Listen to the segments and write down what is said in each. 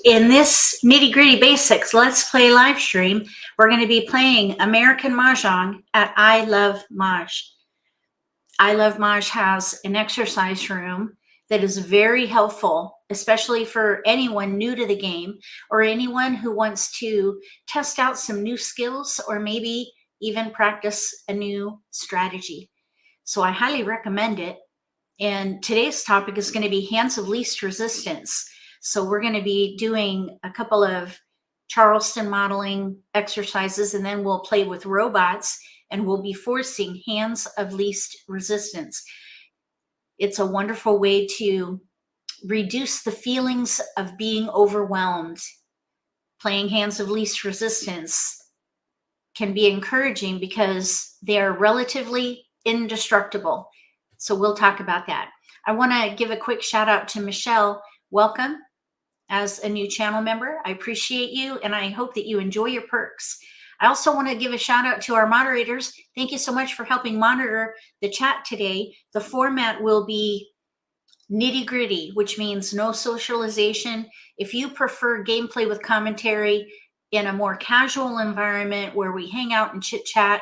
In this Nitty-Gritty Basics Let's Play live stream, we're going to be playing American Mah Jongg at I Love Mahj. I Love Mahj has an exercise room that is very helpful, especially for anyone new to the game or anyone who wants to test out some new skills or maybe even practice a new strategy. So I highly recommend it. And today's topic is going to be hands of least resistance. So we're going to be doing a couple of Charleston modeling exercises, and then we'll play with robots and we'll be forcing hands of least resistance. It's a wonderful way to reduce the feelings of being overwhelmed. Playing hands of least resistance can be encouraging because they are relatively indestructible. So we'll talk about that. I want to give a quick shout out to Michelle. Welcome as a new channel member. I appreciate you, and I hope that you enjoy your perks. I also want to give a shout out to our moderators. Thank you so much for helping monitor the chat today. The format will be nitty-gritty, which means no socialization. If you prefer gameplay with commentary in a more casual environment where we hang out and chit-chat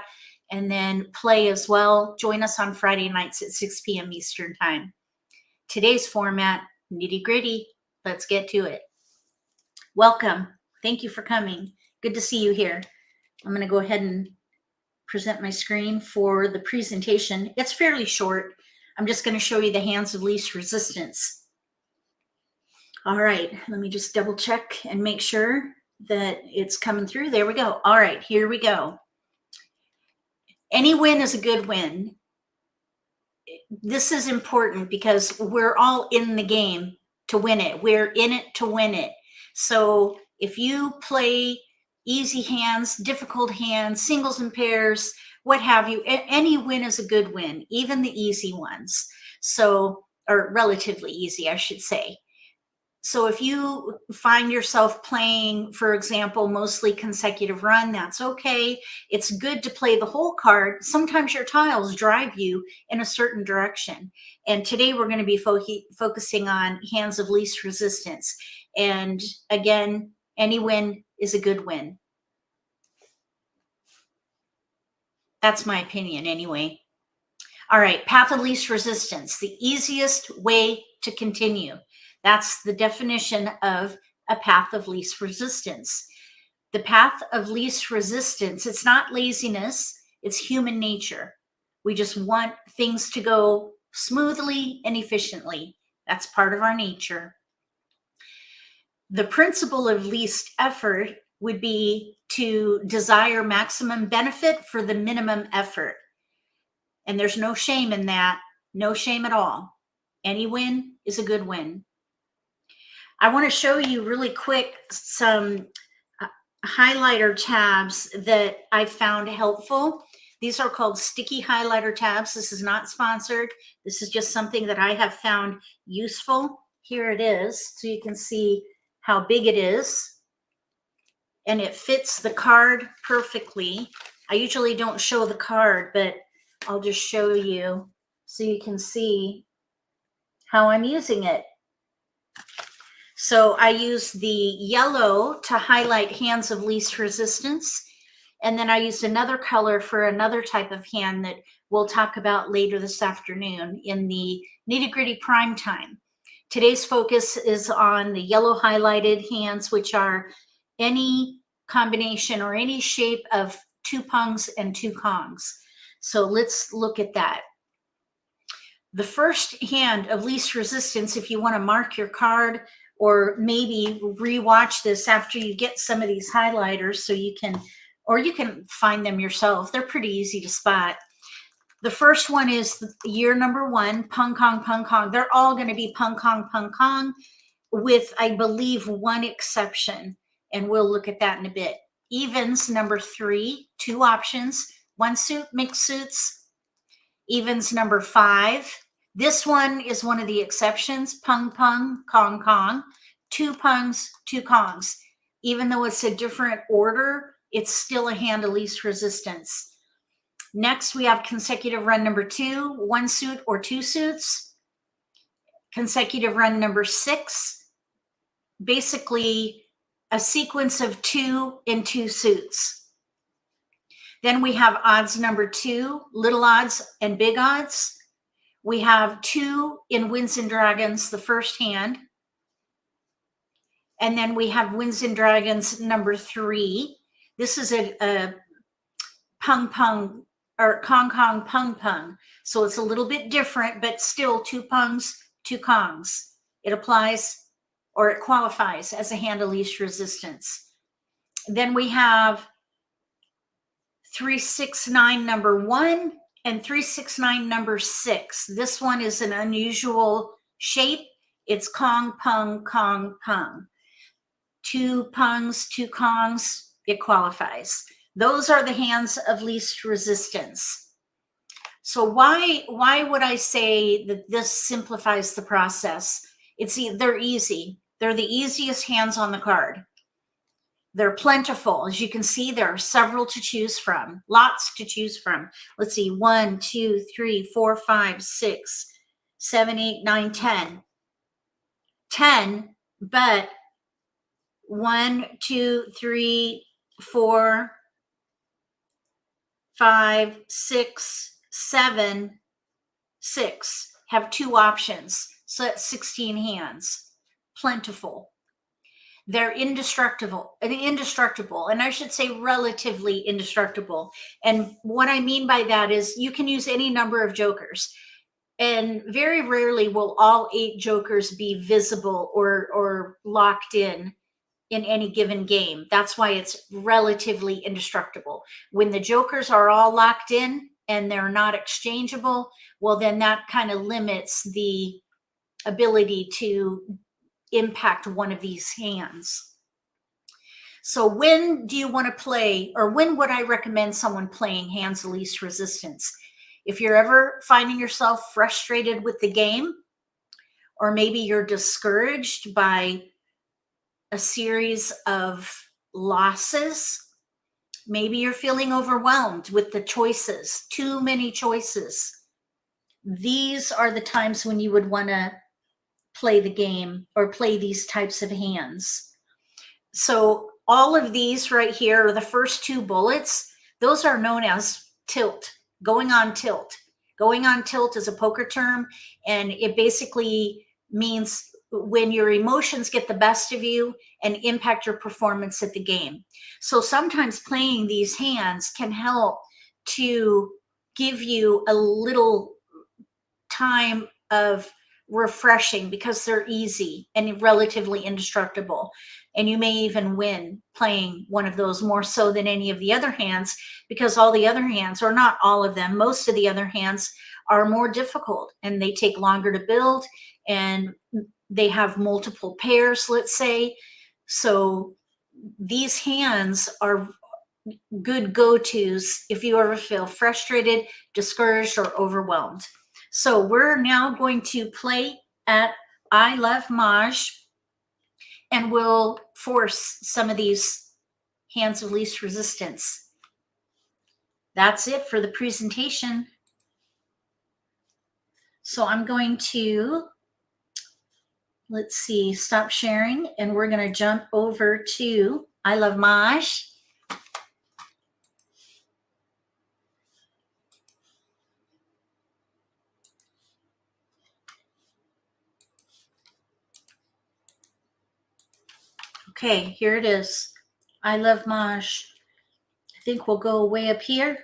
and then play as well, join us on Friday nights at 6 p.m. Eastern Time. Today's format, nitty-gritty. Let's get to it. Welcome. Thank you for coming. Good to see you here. I'm going to go ahead and present my screen for the presentation. It's fairly short. I'm just going to show you the hands of least resistance. All right, let me just double check and make sure that it's coming through. There we go. All right, here we go. Any win is a good win. This is important because we're all in the game to win it. We're in it to win it. So if you play easy hands, difficult hands, singles and pairs, what have you, any win is a good win, even the easy ones. So, or relatively easy, I should say. So if you find yourself playing, for example, mostly consecutive run, that's okay. It's good to play the whole card. Sometimes your tiles drive you in a certain direction. And today we're going to be focusing on hands of least resistance. And again, any win is a good win. That's my opinion anyway. All right, path of least resistance, the easiest way to continue. That's the definition of a path of least resistance. The path of least resistance, it's not laziness, it's human nature. We just want things to go smoothly and efficiently. That's part of our nature. The principle of least effort would be to desire maximum benefit for the minimum effort. And there's no shame in that, no shame at all. Any win is a good win. I want to show you really quick some highlighter tabs that I found helpful. These are called sticky highlighter tabs. This is not sponsored. This is just something that I have found useful. Here it is, so you can see how big it is. And it fits the card perfectly. I usually don't show the card, but I'll just show you so you can see how I'm using it. So I use the yellow to highlight hands of least resistance. And then I used another color for another type of hand that we'll talk about later this afternoon in the nitty-gritty prime time. Today's focus is on the yellow highlighted hands, which are any combination or any shape of two pungs and two kongs. So let's look at that. The first hand of least resistance, if you want to mark your card or maybe rewatch this after you get some of these highlighters so you can, or you can find them yourself. They're pretty easy to spot. The first one is year number 1, pung kong, pung kong. They're all going to be pung kong, with, I believe, one exception. And we'll look at that in a bit. Evens number 3, 2 options, 1 suit, mixed suits. Evens number 5. This one is one of the exceptions, pung, kong, 2 pungs, 2 kongs. Even though it's a different order, it's still a hand of least resistance. Next, we have consecutive run number 2, 1 suit or 2 suits. Consecutive run number 6, basically a sequence of 2 in 2 suits. Then we have odds number 2, little odds and big odds. We have 2 in Winds and Dragons, the first hand. And then we have Winds and Dragons number 3. This is a pung pung or Kong Kong pung pung. So it's a little bit different, but still 2 pungs, 2 kongs. It applies or it qualifies as a hand of least resistance. Then we have 369 number 1 and 369 number 6. This one is an unusual shape. It's Kong Pung Kong Pung. 2 pungs, 2 kongs, it qualifies. Those are the hands of least resistance. So why would I say that this simplifies the process? They're easy. They're the easiest hands on the card. They're plentiful. As you can see, there are several to choose from, lots to choose from. Let's see, 1, 2, 3, 4, 5, 6, 7, 8, 9, 10. 10, but 1, 2, 3, 4, 5, 6, 7, 6 have 2 options. So that's 16 hands. Plentiful. They're indestructible, and I should say relatively indestructible. And what I mean by that is you can use any number of jokers. And very rarely will all 8 jokers be visible or locked in any given game. That's why it's relatively indestructible. When the jokers are all locked in and they're not exchangeable, well, then that kind of limits the ability to impact one of these hands. So when do you want to play, or when would I recommend someone playing hands of least resistance? If you're ever finding yourself frustrated with the game, or maybe you're discouraged by a series of losses, maybe you're feeling overwhelmed with the choices, too many choices. These are the times when you would want to play the game or play these types of hands. So all of these right here are the first 2 bullets. Those are known as tilt, going on tilt. Going on tilt is a poker term, and it basically means when your emotions get the best of you and impact your performance at the game. So sometimes playing these hands can help to give you a little time of refreshing because they're easy and relatively indestructible. And you may even win playing one of those more so than any of the other hands, because all the other hands, or not all of them, most of the other hands are more difficult and they take longer to build and they have multiple pairs, let's say. So these hands are good go-tos if you ever feel frustrated, discouraged, or overwhelmed. So we're now going to play at I Love Mahj, and we'll force some of these hands of least resistance. That's it for the presentation. So I'm going to, let's see, stop sharing, and we're going to jump over to I Love Mahj. Okay, here it is. I Love Mahj. I think we'll go way up here.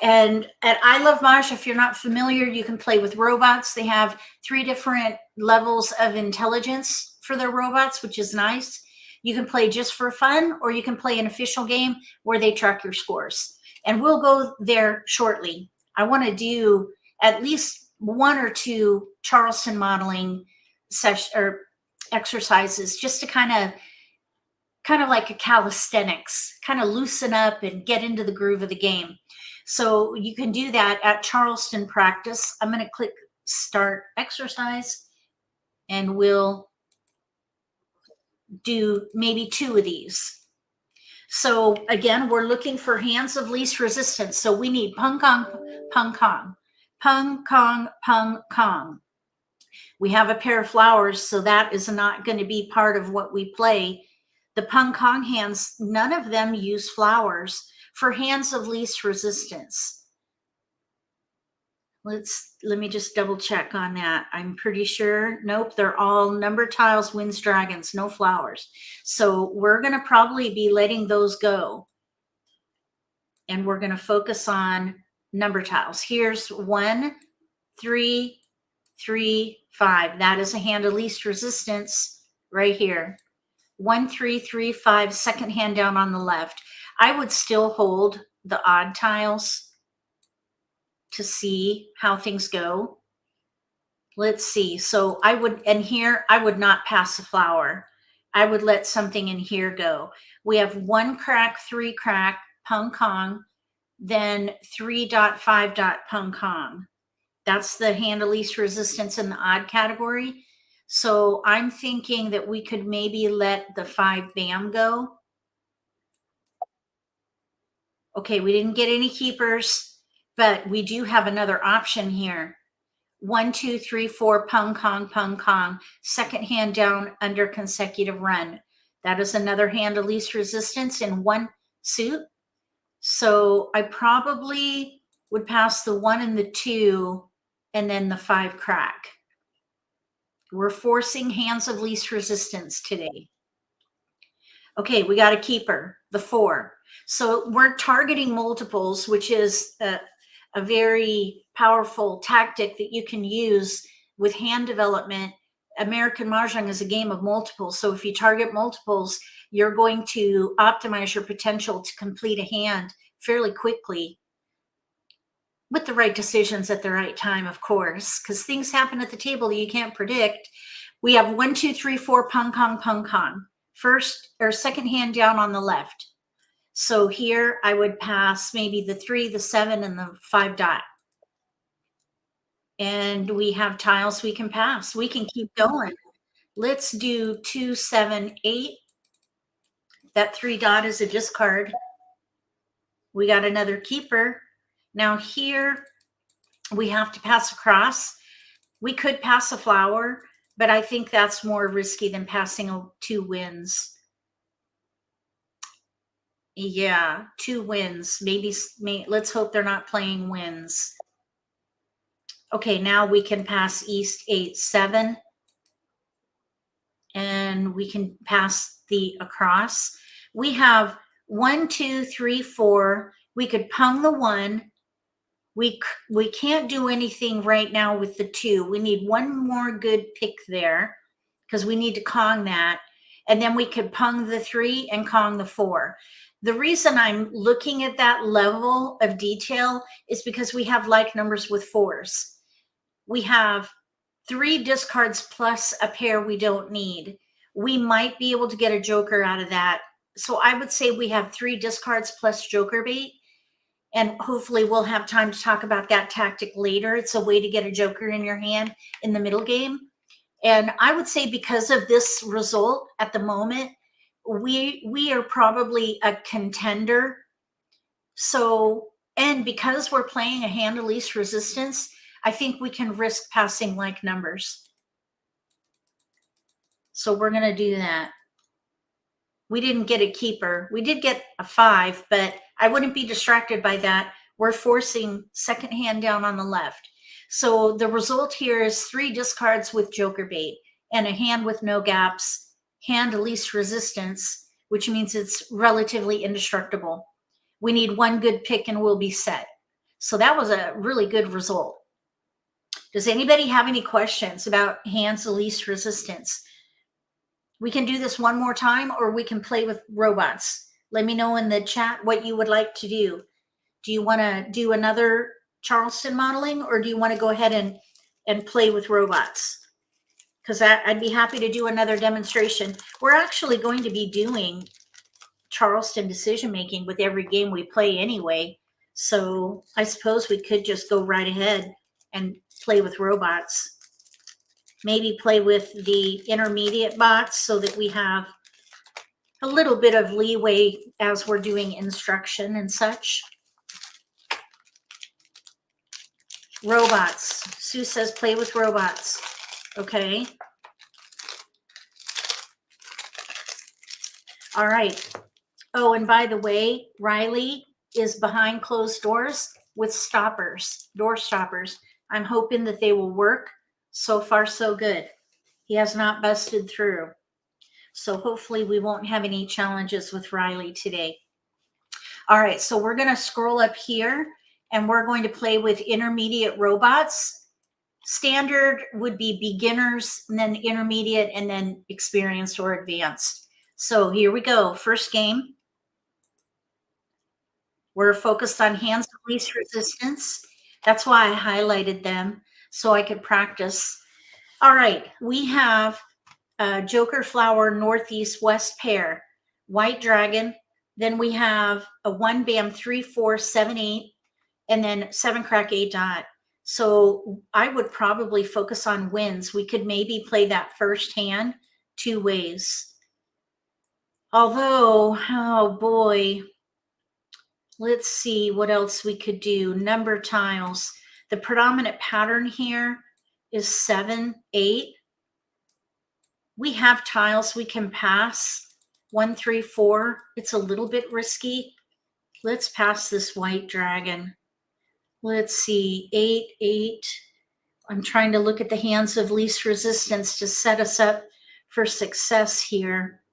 And at I Love Mahj, if you're not familiar, you can play with robots. They have 3 different levels of intelligence for their robots, which is nice. You can play just for fun, or you can play an official game where they track your scores. And we'll go there shortly. I want to do at least 1 or 2 Charleston modeling sessions or exercises, just to kind of like a calisthenics, kind of loosen up and get into the groove of the game. So you can do that at Charleston practice. I'm going to click start exercise, and we'll do maybe 2 of these. So again, we're looking for hands of least resistance. So we need pung kong, pung kong, pung kong, pung kong. We have a pair of flowers, so that is not going to be part of what we play. The Pung Kong hands, none of them use flowers for hands of least resistance. Let me just double check on that. I'm pretty sure. Nope, they're all number tiles, winds, dragons, no flowers. So we're going to probably be letting those go. And we're going to focus on number tiles. Here's 1, 3, 3, 5. That is a hand of least resistance right here. 1, 3, 3, 5, second hand down on the left. I would still hold the odd tiles to see how things go. Let's see. So I would, and here I would not pass a flower. I would let something in here go. We have 1 crack, 3 crack, Pung Kong, then 3 dot, 5 dot, Pung Kong. That's the hand of least resistance in the odd category. So I'm thinking that we could maybe let the 5 bam go. Okay, we didn't get any keepers, but we do have another option here. 1, 2, 3, 4, Pung Kong, Pung Kong. Second hand down under consecutive run. That is another hand of least resistance in 1 suit. So I probably would pass the 1 and the 2 and then the 5 crack. We're forcing hands of least resistance today. Okay, we got a keeper, the 4. So we're targeting multiples, which is a very powerful tactic that you can use with hand development. American Mah Jongg is a game of multiples. So if you target multiples, you're going to optimize your potential to complete a hand fairly quickly with the right decisions at the right time, of course, because things happen at the table that you can't predict. We have 1, 2, 3, 4, Pung Kong, Pung Kong. First or second hand down on the left. So here I would pass maybe the 3, the 7, and the 5 dot. And we have tiles we can pass. We can keep going. Let's do 2, 7, 8. That 3 dot is a discard. We got another keeper. Now here we have to pass across. We could pass a flower, but I think that's more risky than passing 2 wins. Yeah, 2 wins. Maybe let's hope they're not playing wins. Okay, now we can pass east 8, 7. And we can pass the across. We have 1, 2, 3, 4. We could pung the 1. We can't do anything right now with the 2. We need one more good pick there because we need to Kong that. And then we could pung the 3 and Kong the 4. The reason I'm looking at that level of detail is because we have like numbers with 4s. We have 3 discards plus a pair we don't need. We might be able to get a joker out of that. So I would say we have 3 discards plus joker bait. And hopefully we'll have time to talk about that tactic later. It's a way to get a joker in your hand in the middle game. And I would say because of this result at the moment, we are probably a contender. So, and because we're playing a hand of least resistance, I think we can risk passing like numbers. So we're going to do that. We didn't get a keeper. We did get a 5, but I wouldn't be distracted by that. We're forcing second hand down on the left. So the result here is 3 discards with joker bait and a hand with no gaps, hand of least resistance, which means it's relatively indestructible. We need 1 good pick and we'll be set. So that was a really good result. Does anybody have any questions about hands of least resistance? We can do this one more time, or we can play with robots. Let me know in the chat what you would like to do. Do you want to do another Charleston modeling, or do you want to go ahead and play with robots? Because I'd be happy to do another demonstration. We're actually going to be doing Charleston decision making with every game we play anyway. So I suppose we could just go right ahead and play with robots. Maybe play with the intermediate bots so that we have a little bit of leeway as we're doing instruction and such. Robots. Sue says play with robots. Okay. All right. Oh, and by the way, Riley is behind closed doors with stoppers, door stoppers. I'm hoping that they will work. So far, so good. He has not busted through. So hopefully we won't have any challenges with Riley today. All right, so we're going to scroll up here and we're going to play with intermediate robots. Standard would be beginners, and then intermediate, and then experienced or advanced. So here we go. First game. We're focused on hands of least resistance. That's why I highlighted them so I could practice. All right, we have Joker Flower Northeast West pair, White Dragon. Then we have a 1 bam 3 4 7 8, and then 7 crack 8 dot. So I would probably focus on wins. We could maybe play that first hand 2 ways. Although, oh boy, let's see what else we could do. Number tiles. The predominant pattern here is 7 8. We have tiles we can pass. 1 3 4. It's a little bit risky. Let's pass this White Dragon. Let's see, 8 8. I'm trying to look at the hands of least resistance to set us up for success here.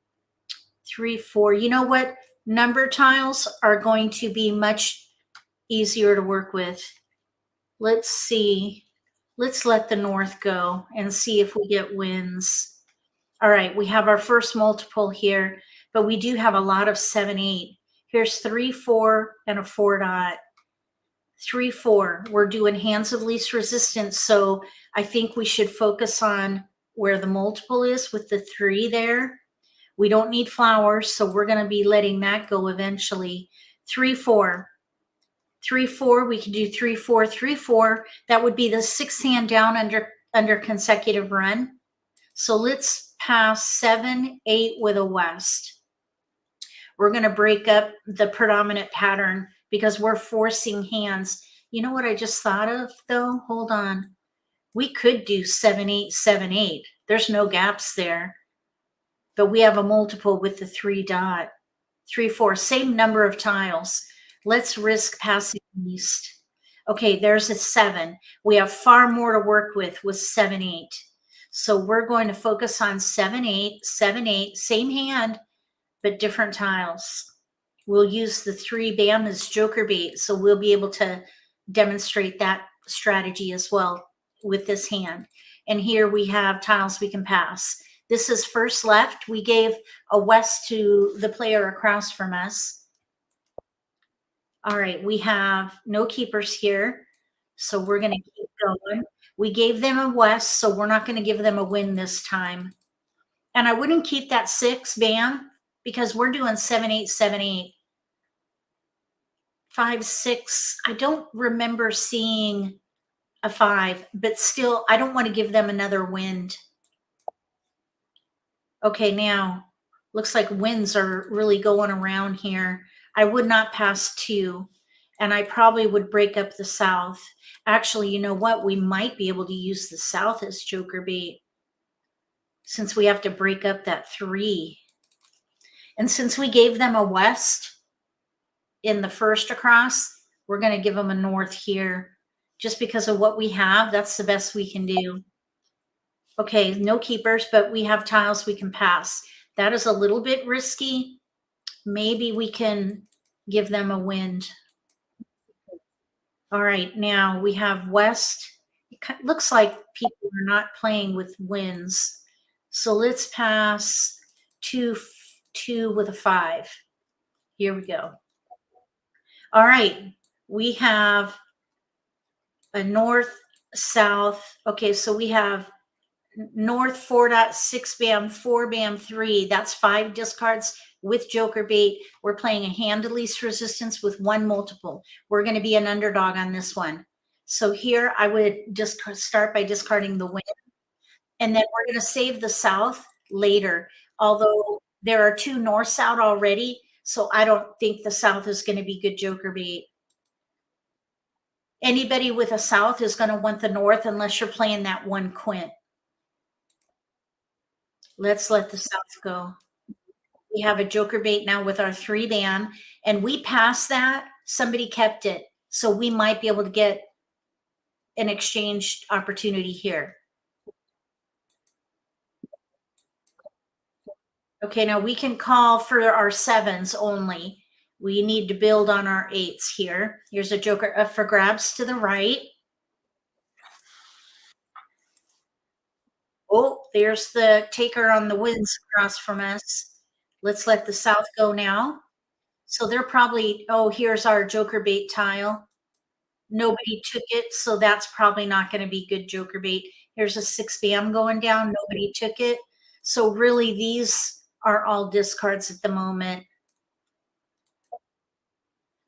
3 4. You know what? Number tiles are going to be much easier to work with. Let's see. Let's let the north go and see if we get wins. All right, we have our first multiple here, but we do have a lot of 7 8. Here's 3 4 and a 4 dot. 3 4. We're doing hands of least resistance, so I think we should focus on where the multiple is with the 3 there. We don't need flowers, so we're going to be letting that go eventually. 3 4. 3 4. We can do 3 4 3 4. That would be the 6th hand down under consecutive run. So let's pass 7 8 with a west. We're going to break up the predominant pattern because we're forcing hands. You know what I just thought of though? Hold on. We could do 7 8 7 8. There's no gaps there. But we have a multiple with the 3 dot. 3 4. Same number of tiles. Let's risk passing east. Okay, there's a 7. We have far more to work with 7 8. So we're going to focus on 7 8 7 8. Same hand, but different tiles. We'll use the 3 bam as joker bait, so we'll be able to demonstrate that strategy as well with this hand. And here we have tiles we can pass. This is first left. We gave a west to the player across from us. All right, we have no keepers here, so we're going to keep going. We gave them a west, so we're not going to give them a win this time. And I wouldn't keep that 6 bam because we're doing 7 8 7 8. 5 6. I don't remember seeing a 5, but still, I don't want to give them another wind. Okay, now looks like winds are really going around here. I would not pass 2, and I probably would break up the south. Actually, you know what? We might be able to use the south as joker bait since we have to break up that 3. And since we gave them a west in the first across, we're going to give them a north here just because of what we have. That's the best we can do. Okay, no keepers, but we have tiles we can pass. That is a little bit risky. Maybe we can give them a wind. All right, now we have west. It looks like people are not playing with winds. So let's pass 2 2 with a 5. Here we go. All right, we have a north, south. Okay, so we have north 4 dot 6 bam 4 bam 3. That's 5 discards with joker bait. We're playing a hand of least resistance with 1 multiple. We're going to be an underdog on this one. So here I would just start by discarding the win, and then we're going to save the south later. Although there are 2 norths out already, so I don't think the south is going to be good joker bait. Anybody with a south is going to want the north unless you're playing that 1 quint. Let's let the South go. We have a joker bait now with our 3 band, and we passed that. Somebody kept it. So we might be able to get an exchange opportunity here. Okay, now we can call for our 7s only. We need to build on our 8s here. Here's a joker up for grabs to the right. Oh, there's the taker on the winds across from us. Let's let the South go now. So they're probably, oh, here's our joker bait tile. Nobody took it, so that's probably not going to be good joker bait. Here's a 6 bam going down. Nobody took it. So really, these are all discards at the moment.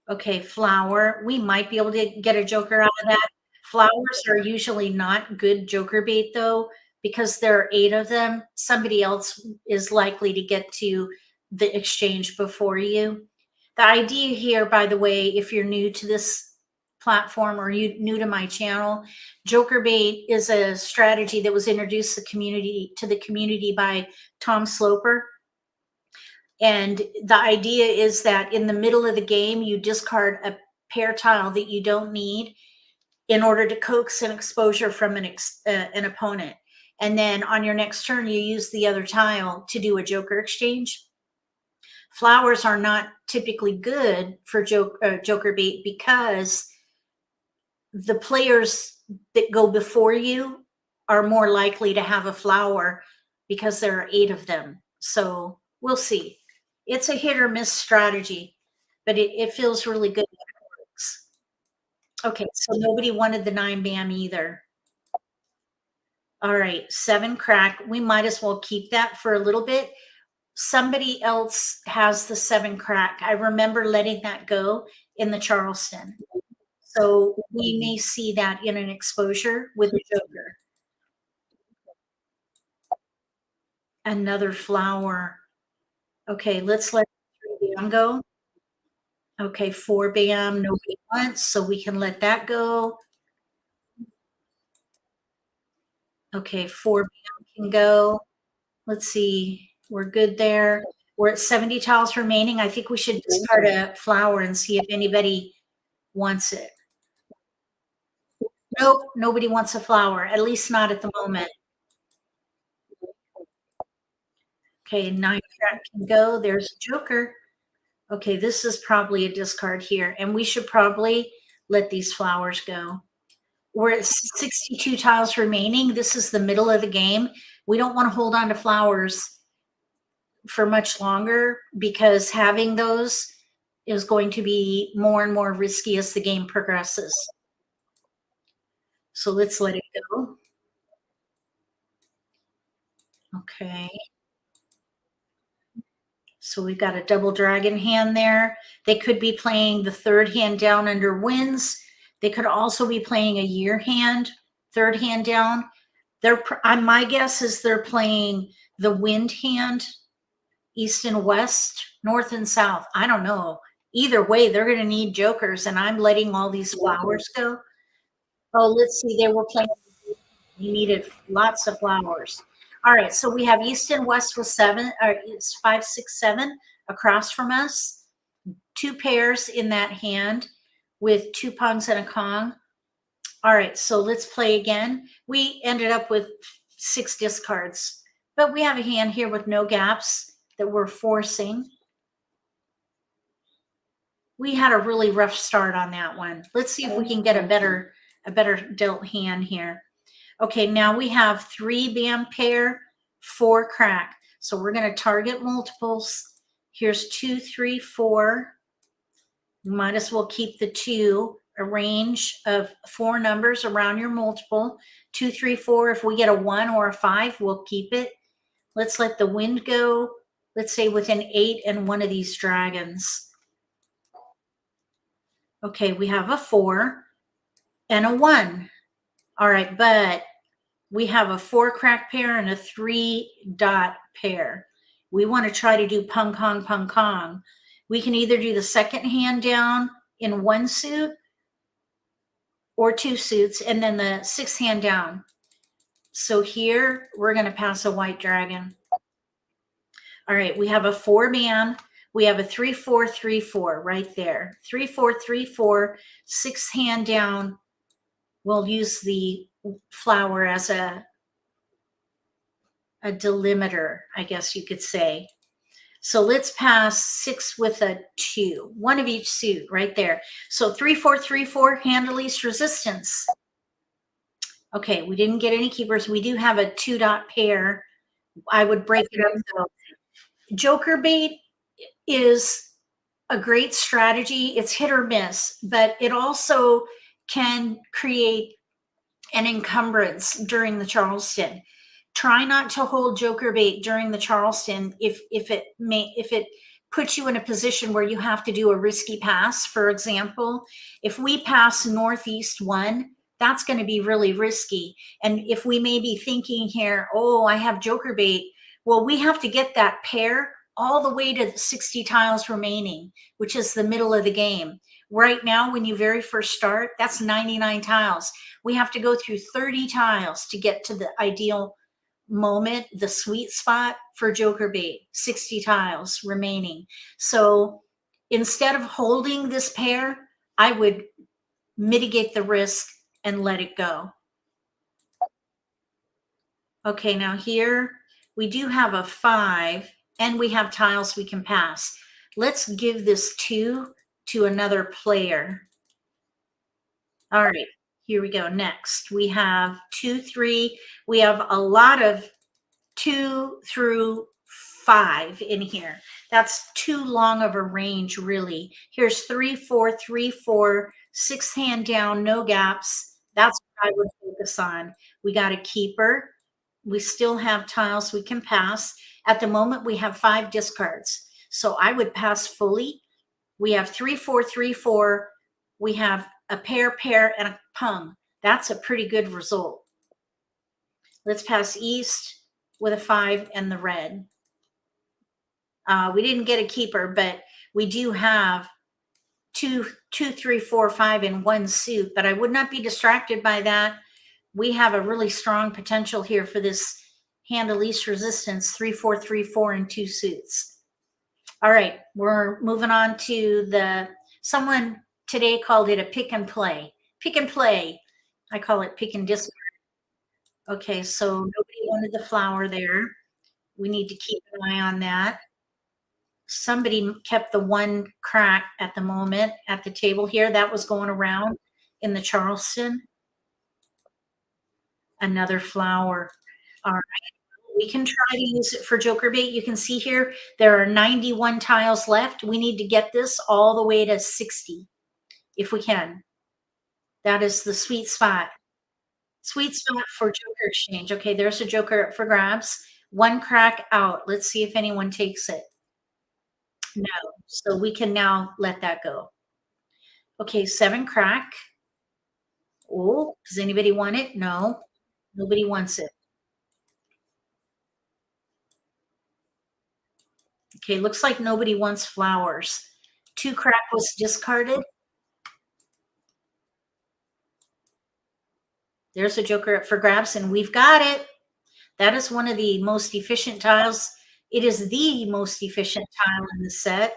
Okay, flower. We might be able to get a joker out of that. Flowers are usually not good joker bait, though, because there are 8 of them. Somebody else is likely to get to the exchange before you. The idea here, by the way, if you're new to this platform or you new to my channel, joker bait is a strategy that was introduced to the community by Tom Sloper. And the idea is that in the middle of the game, you discard a pair tile that you don't need in order to coax an exposure from an opponent. And then on your next turn, you use the other tile to do a joker exchange. Flowers are not typically good for joker bait because the players that go before you are more likely to have a flower because there are 8 of them. So we'll see. It's a hit or miss strategy, but it feels really good when it works. Okay, so nobody wanted the 9 bam either. All right, 7 crack. We might as well keep that for a little bit. Somebody else has the 7 crack. I remember letting that go in the Charleston. So we may see that in an exposure with a joker. Another flower. Okay, let's let 3 bam go. Okay, 4 bam, nobody wants, so we can let that go. Okay, 4 bam can go. Let's see, we're good there. We're at 70 tiles remaining. I think we should discard a flower and see if anybody wants it. Nope, nobody wants a flower, at least not at the moment. Okay, 9 crack can go. There's a joker. Okay, this is probably a discard here, and we should probably let these flowers go. We're at 62 tiles remaining. This is the middle of the game. We don't want to hold on to flowers for much longer because having those is going to be more and more risky as the game progresses. So let's let it go. Okay. So we've got a double dragon hand there. They could be playing the 3rd hand down under winds. They could also be playing a year hand, 3rd hand down. My guess is they're playing the wind hand, east and west, north and south. I don't know. Either way, they're going to need jokers, and I'm letting all these flowers go. Oh, let's see. They were playing. You needed lots of flowers. All right, so we have east and west with 7, or it's 5, 6, 7 across from us. 2 pairs in that hand with 2 pungs and a kong. All right, so let's play again. We ended up with 6 discards, but we have a hand here with no gaps that we're forcing. We had a really rough start on that one. Let's see if we can get a better dealt hand here. Okay, now we have 3 bam pair, 4 crack. So we're going to target multiples. Here's 2, 3, 4. You might as well keep the 2, a range of 4 numbers around your multiple. 2, 3, 4. If we get a 1 or a 5, we'll keep it. Let's let the wind go. Let's say with an 8 and one of these dragons. Okay, we have a 4 and a 1. All right, but we have a 4 crack pair and a 3 dot pair. We want to try to do pung kong, pung kong. We can either do the 2nd hand down in 1 suit or 2 suits, and then the 6th hand down. So here we're going to pass a white dragon. All right, we have a 4-man. We have a 3-4-3-4 right there. 3-4-3-4, 6 hand down. We'll use the flower as a delimiter, I guess you could say. So let's pass 6 with a 2, one of each suit right there. So 3-4-3-4, hand of least resistance. Okay, we didn't get any keepers. We do have a 2-dot pair. I would break it up though. Joker bait is a great strategy. It's hit or miss, but it also can create an encumbrance during the Charleston. Try not to hold joker bait during the Charleston if it puts you in a position where you have to do a risky pass. For example, if we pass northeast 1, that's going to be really risky. And if we may be thinking here, oh, I have joker bait, well, we have to get that pair all the way to 60 tiles remaining, which is the middle of the game. Right now, when you very first start, that's 99 tiles. We have to go through 30 tiles to get to the ideal moment, the sweet spot for joker bait, 60 tiles remaining. So instead of holding this pair, I would mitigate the risk and let it go. Okay, now here we do have a 5 and we have tiles we can pass. Let's give this 2 to another player. All right, here we go. Next, we have 2, 3. We have a lot of 2 through 5 in here. That's too long of a range, really. Here's 3-4-3-4, 6 hand down, no gaps. That's what I would focus on. We got a keeper. We still have tiles we can pass. At the moment, we have 5 discards. So I would pass fully. We have 3-4-3-4. We have a pair, and a pung. That's a pretty good result. Let's pass east with a 5 and the red. We didn't get a keeper, but we do have 2, 3, 4, 5 in one suit, but I would not be distracted by that. We have a really strong potential here for this hand of least resistance, 3-4-3-4 in 2 suits. All right, we're moving on to someone today called it a pick and play. Pick and play. I call it pick and discard. Okay, so nobody wanted the flower there. We need to keep an eye on that. Somebody kept the 1 crack at the moment at the table here. That was going around in the Charleston. Another flower. All right. We can try to use it for joker bait. You can see here, there are 91 tiles left. We need to get this all the way to 60 if we can. That is the sweet spot. Sweet spot for joker exchange. Okay, there's a joker up for grabs. 1 crack out. Let's see if anyone takes it. No. So we can now let that go. Okay, 7 crack. Oh, does anybody want it? No. Nobody wants it. Okay, looks like nobody wants flowers. 2 crack was discarded. There's a joker up for grabs, and we've got it. That is one of the most efficient tiles. It is the most efficient tile in the set.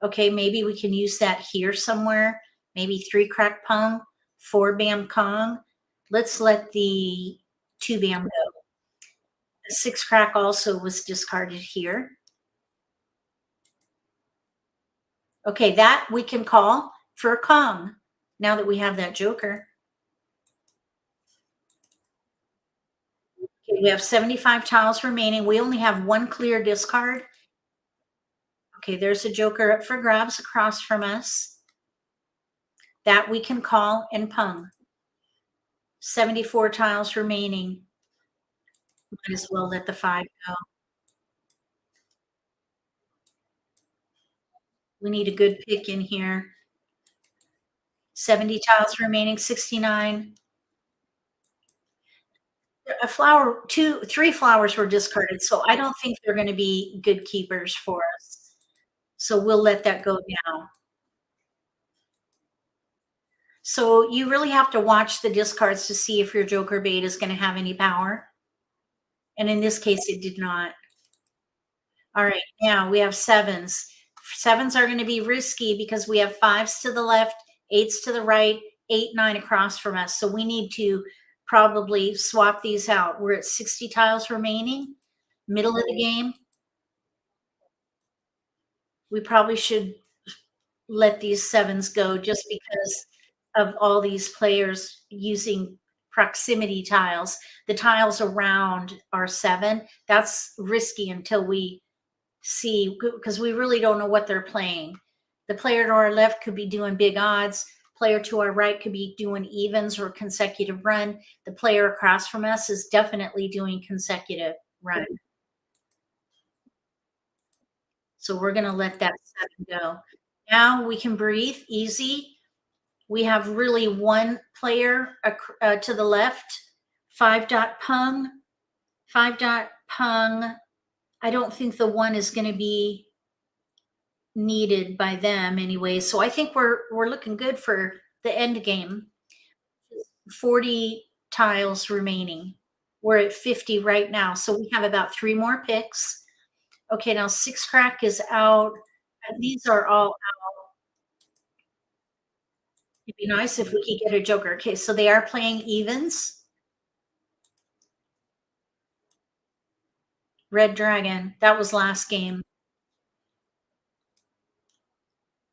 Okay, maybe we can use that here somewhere. Maybe 3 crack pung, 4 bam kong. Let's let the 2 bam go. The 6 crack also was discarded here. Okay, that we can call for a kong now that we have that joker. Okay, we have 75 tiles remaining. We only have 1 clear discard. Okay, there's a joker up for grabs across from us. That we can call and pung. 74 tiles remaining. Might as well let the 5 go. We need a good pick in here. 70 tiles remaining, 69. A flower, 2, 3 flowers were discarded, so I don't think they're gonna be good keepers for us. So we'll let that go now. So you really have to watch the discards to see if your joker bait is gonna have any power. And in this case, it did not. All right, now we have sevens. Sevens are going to be risky because we have fives to the left, eights to the right, 8, 9 across from us. So we need to probably swap these out. We're at 60 tiles remaining, middle of the game. We probably should let these sevens go just because of all these players using proximity tiles. The tiles around are 7. That's risky until we see, because we really don't know what they're playing. The player to our left could be doing big odds. Player to our right could be doing evens or consecutive run. The player across from us is definitely doing consecutive run. So we're going to let that 7 go. Now we can breathe easy. We have really one player to the left, 5-pung, 5-pung. I don't think the 1 is going to be needed by them anyway. So I think we're looking good for the end game. 40 tiles remaining. We're at 50 right now. So we have about 3 more picks. Okay, now 6 crack is out. These are all out. It'd be nice if we could get a joker. Okay, so they are playing evens. Red dragon. That was last game.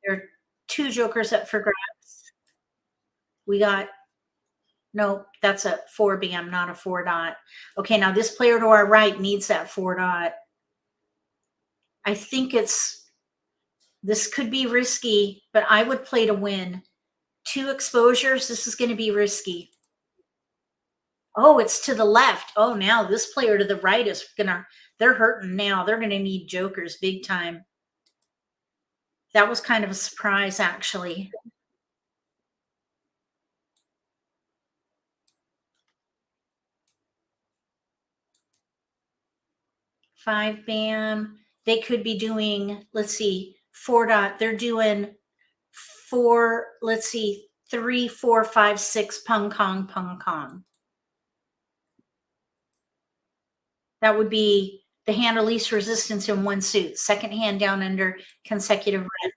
There are 2 jokers up for grabs. We got, nope, that's a 4 bam, not a 4 dot. Okay, now this player to our right needs that 4 dot. I think this could be risky, but I would play to win. 2 exposures, this is going to be risky. Oh, it's to the left. Oh, now this player to the right is they're hurting now. They're going to need jokers big time. That was kind of a surprise, actually. Five bam. They could be doing, let's see, 4 dot. They're doing 4, let's see, 3, 4, 5, 6, pung kong, pung kong. That would be the hand of least resistance in 1 suit. Second hand down under consecutive run.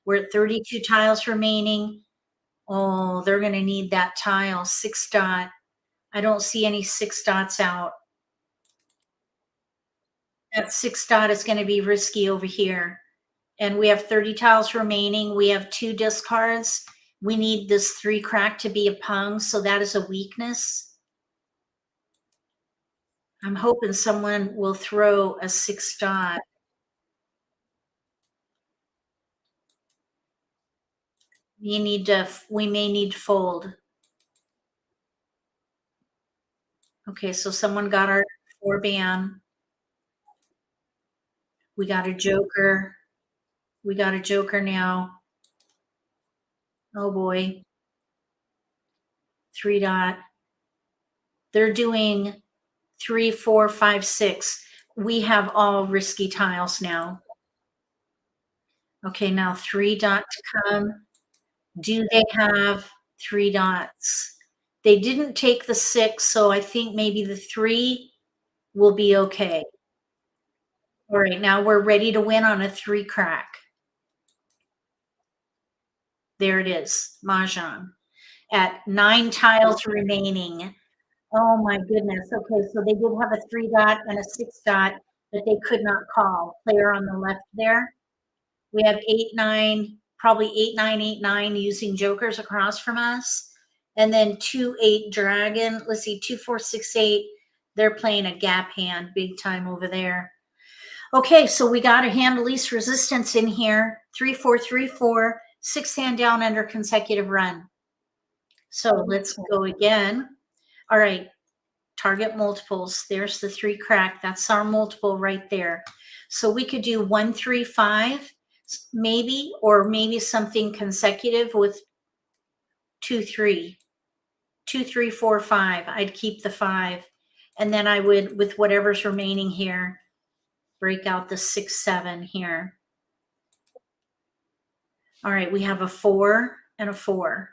We're at 32 tiles remaining. Oh, they're going to need that tile. 6 dot. I don't see any 6 dots out. That 6 dot is going to be risky over here. And we have 30 tiles remaining. We have 2 discards. We need this 3 crack to be a pung, so that is a weakness. I'm hoping someone will throw a 6 dot. We may need to fold. Okay, so someone got our 4 bam. We got a joker. We got a joker now. Oh boy. 3 dot. They're doing 3, 4, 5, 6. We have all risky tiles now. Okay, now 3 dot to come. Do they have 3 dots? They didn't take the 6, so I think maybe the 3 will be okay. All right, now we're ready to win on a 3 crack. There it is, Mahjong. At 9 tiles remaining. Oh my goodness. Okay, so they did have a 3 dot and a 6 dot that they could not call. Player on the left there. We have 8, 9, probably 8, 9, 8, 9 using jokers across from us. And then 2, 8 dragon. Let's see, 2, 4, 6, 8. They're playing a gap hand big time over there. Okay, so we got a hand of least resistance in here. 3, 4, 3, 4. 6 hand down under consecutive run. So let's go again. All right, target multiples. There's the 3 crack. That's our multiple right there. So we could do 1, 3, 5, maybe, or maybe something consecutive with 2, 3. 2, 3, 4, 5. I'd keep the 5. And then I would, with whatever's remaining here, break out the 6, 7 here. All right, we have a 4 and a 4.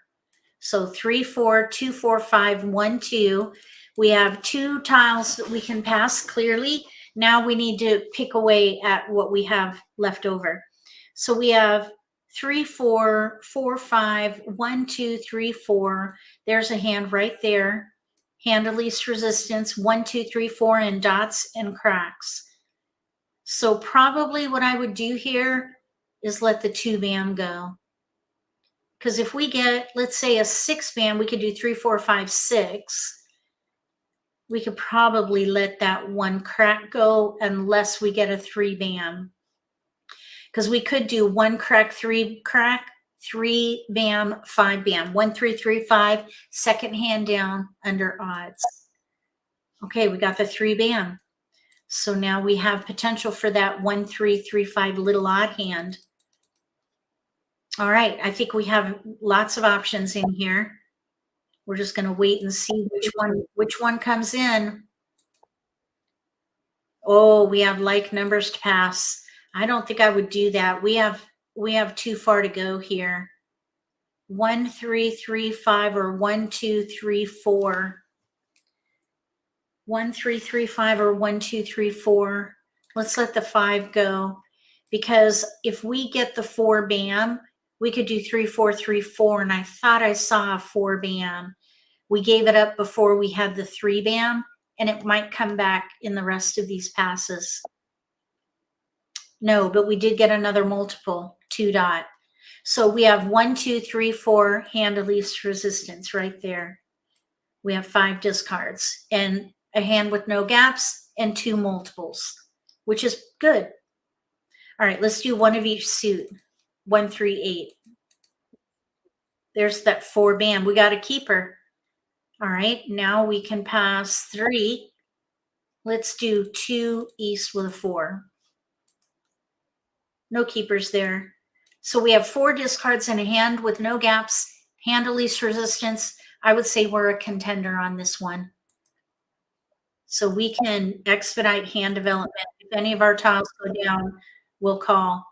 So 3, 4, 2, 4, 5, 1, 2. We have 2 tiles that we can pass clearly. Now we need to pick away at what we have left over. So we have 3, 4, 4, 5, 1, 2, 3, 4. There's a hand right there. Hand of least resistance, 1, 2, 3, 4, and dots and cracks. So probably what I would do here is let the 2 bam go. Because if we get, let's say, a 6 bam, we could do 3, 4, 5, 6. We could probably let that 1 crack go unless we get a 3 bam. Because we could do 1 crack, 3 crack, 3 bam, 5 bam, 1, 3, 3, 5, second hand down under odds. Okay, we got the 3 bam. So now we have potential for that 1, 3, 3, 5 little odd hand. All right, I think we have lots of options in here. We're just going to wait and see which one comes in. Oh, we have like numbers to pass. I don't think I would do that. We have too far to go here. 1, 3, 3, 5, or 1, 2, 3, 4. 1, 3, 3, 5, or 1, 2, 3, 4. Let's let the 5 go, because if we get the 4 bam, we could do 3, 4, 3, 4, and I thought I saw a 4 bam. We gave it up before we had the 3 bam, and it might come back in the rest of these passes. No, but we did get another multiple, 2 dot. So we have 1, 2, 3, 4, hand of least resistance right there. We have 5 discards and a hand with no gaps and 2 multiples, which is good. All right, let's do one of each suit. 1, 3, 8. There's that 4 bam. We got a keeper. All right, now we can pass 3. Let's do 2 east with a 4. No keepers there. So we have 4 discards in a hand with no gaps, hand of least resistance. I would say we're a contender on this one. So we can expedite hand development. If any of our tiles go down, we'll call.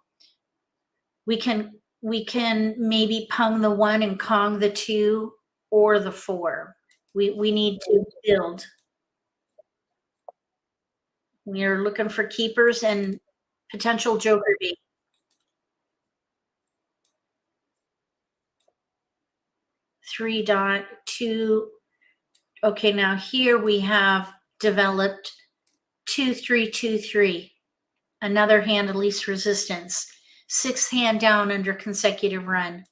We can maybe pung the 1 and Kong the 2 or the 4. We need to build. We are looking for keepers and potential joker bait. 3 dot 2. Okay, now here we have developed 2, 3, 2, 3. Another hand of least resistance. 6th hand down under consecutive run.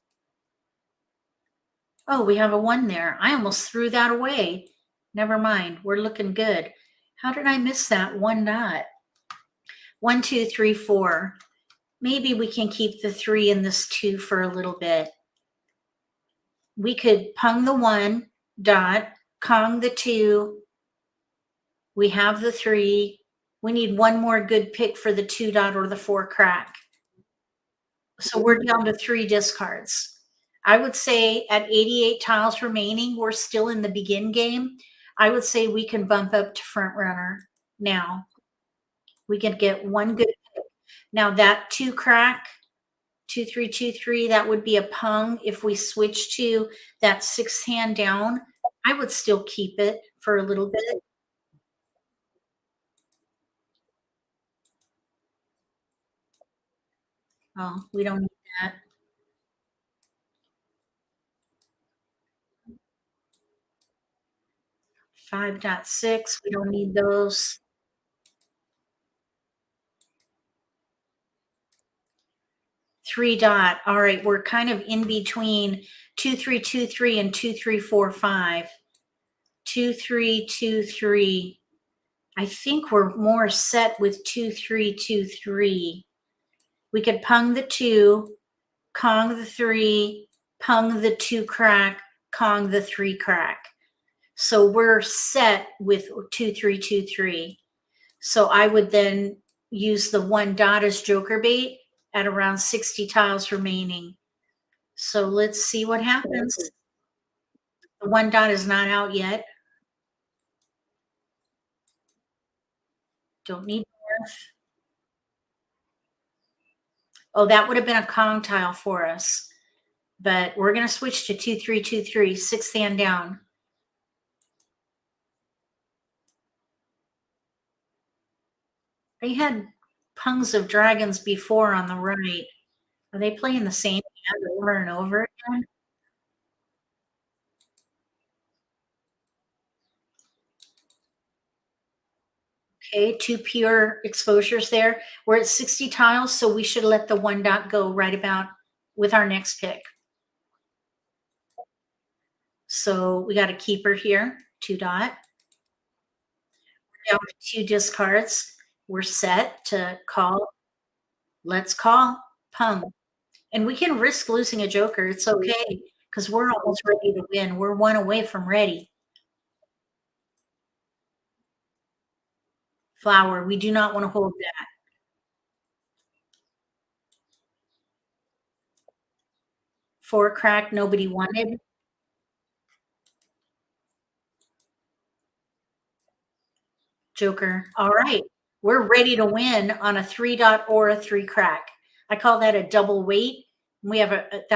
Oh, we have a 1 there. I almost threw that away. Never mind. We're looking good. How did I miss that 1 dot? 1, 2, 3, 4. Maybe we can keep the 3 in this 2 for a little bit. We could pung the 1 dot, Kong the 2. We have the 3. We need 1 more good pick for the 2 dot or the 4 crack. So we're down to 3 discards. I would say at 88 tiles remaining, we're still in the begin game. I would say we can bump up to front runner now. We can get 1 good pick. Now that 2 crack, 2, 3, 2, 3, that would be a pung. If we switch to that 6th hand down, I would still keep it for a little bit. Oh, we don't need that. 5.6, we don't need those. 3 dot. All right, we're kind of in between 2, 3, 2, 3 and 2, 3, 4, 5. 2, 3, 2, 3. I think we're more set with 2, 3, 2, 3. We could pung the 2, Kong the 3, pung the 2 crack, Kong the 3 crack. So we're set with 2, 3, 2, 3. So I would then use the 1 dot as joker bait at around 60 tiles remaining. So let's see what happens. The 1 dot is not out yet. Don't need north. Oh, that would have been a Kong tile for us. But we're going to switch to 2, 3, 2, 3, 6th hand down. They had pungs of dragons before on the right. Are they playing the same hand over and over again? Okay, 2 pure exposures there. We're at 60 tiles, so we should let the 1 dot go right about with our next pick. So we got a keeper here, 2 dot. Down to 2 discards. We're set to call. Let's call pung. And we can risk losing a joker. It's okay because we're almost ready to win. We're 1 away from ready. Flower. We do not want to hold that. Four crack, nobody wanted. Joker. All right. We're ready to win on a 3 dot or a 3 crack. I call that a double weight. We have that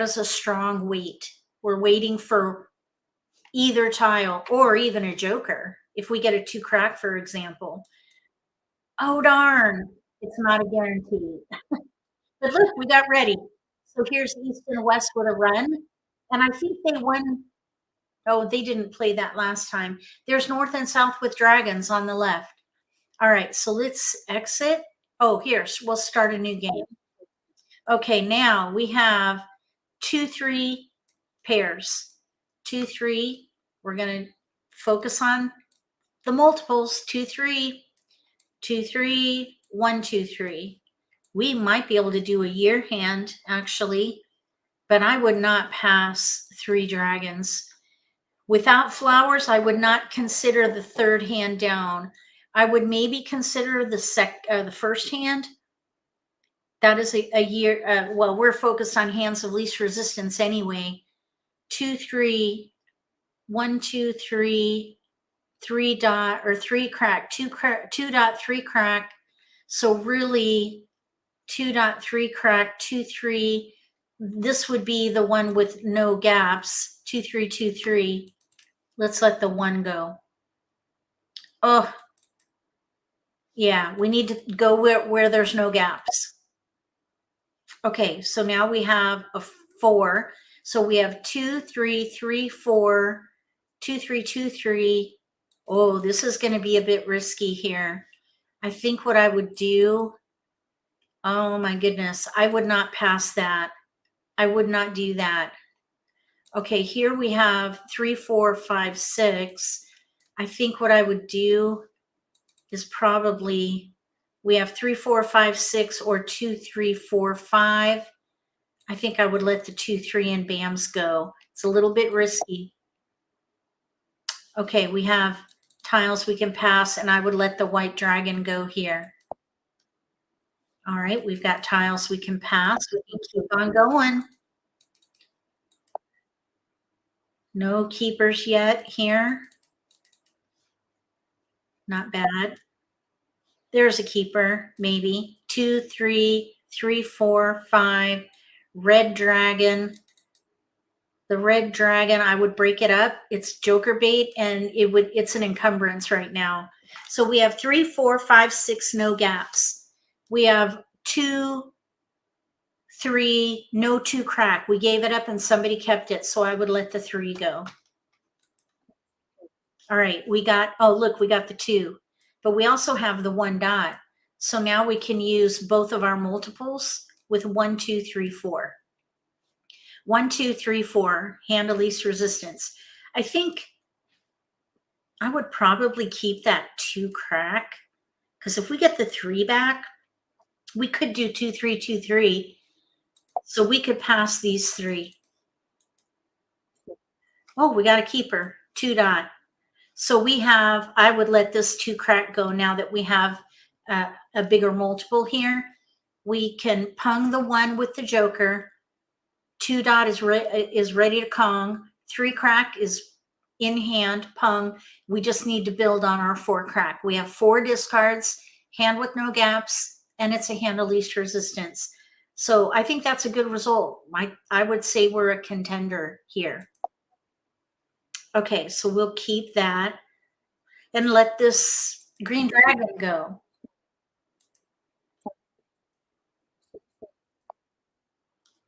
is a strong weight. We're waiting for either tile or even a joker. If we get a 2 crack, for example. Oh, darn. It's not a guarantee. But look, we got ready. So here's East and West with a run. And I think they won. Oh, they didn't play that last time. There's North and South with dragons on the left. All right, so let's exit. Oh, here, we'll start a new game. Okay, now we have 2-3 pairs. 2-3. We're going to focus on the multiples. 2-3, 2-3, 1-2-3. We might be able to do a year hand, actually, but I would not pass 3 dragons. Without flowers, I would not consider the third hand down. I would maybe consider the first hand. That is a year. Well, we're focused on hands of least resistance anyway. 2-3, 1-2-3, 3 dot or 3 crack, 2 dot 3 crack. So really 2 dot 3 crack, 2-3. This would be the one with no gaps. 2-3, 2-3. Let's let the 1 go. Oh, yeah, we need to go where there's no gaps. Okay, so now we have a 4. So we have 2-3, 3-4, 2-3, 2-3. Oh, this is going to be a bit risky here. I think what I would do, oh my goodness, I would not pass that. I would not do that. Okay, here we have 3, 4, 5, 6. I think what I would do is probably, we have 3, 4, 5, 6 or 2, 3, 4, 5. I think I would let the 2, 3 and bams go. It's a little bit risky. Okay, we have tiles we can pass, and I would let the white dragon go here. All right, we've got tiles we can pass. We can keep on going. No keepers yet here. Not bad. There's a keeper, maybe. 2, 3, 3, 4, 5. Red dragon. The red dragon, I would break it up. It's joker bait, and it's an encumbrance right now. So we have 3, 4, 5, 6, no gaps. We have 2, 3, no 2 crack. We gave it up and somebody kept it, so I would let the 3 go. All right, we got the 2, but we also have the 1 dot. So now we can use both of our multiples with 1, 2, 3, 4. 1, 2, 3, 4, hand of least resistance. I think I would probably keep that 2 crack, because if we get the 3 back, we could do 2, 3, 2, 3. So we could pass these 3. Oh, we got a keeper, 2 dot. So I would let this 2 crack go now that we have a bigger multiple here. We can pung the 1 with the joker. 2 dot is ready to Kong. 3 crack is in hand, pung. We just need to build on our 4 crack. We have 4 discards, hand with no gaps, and it's a hand of least resistance. So I think that's a good result. I would say we're a contender here. Okay, so we'll keep that and let this Green dragon, go.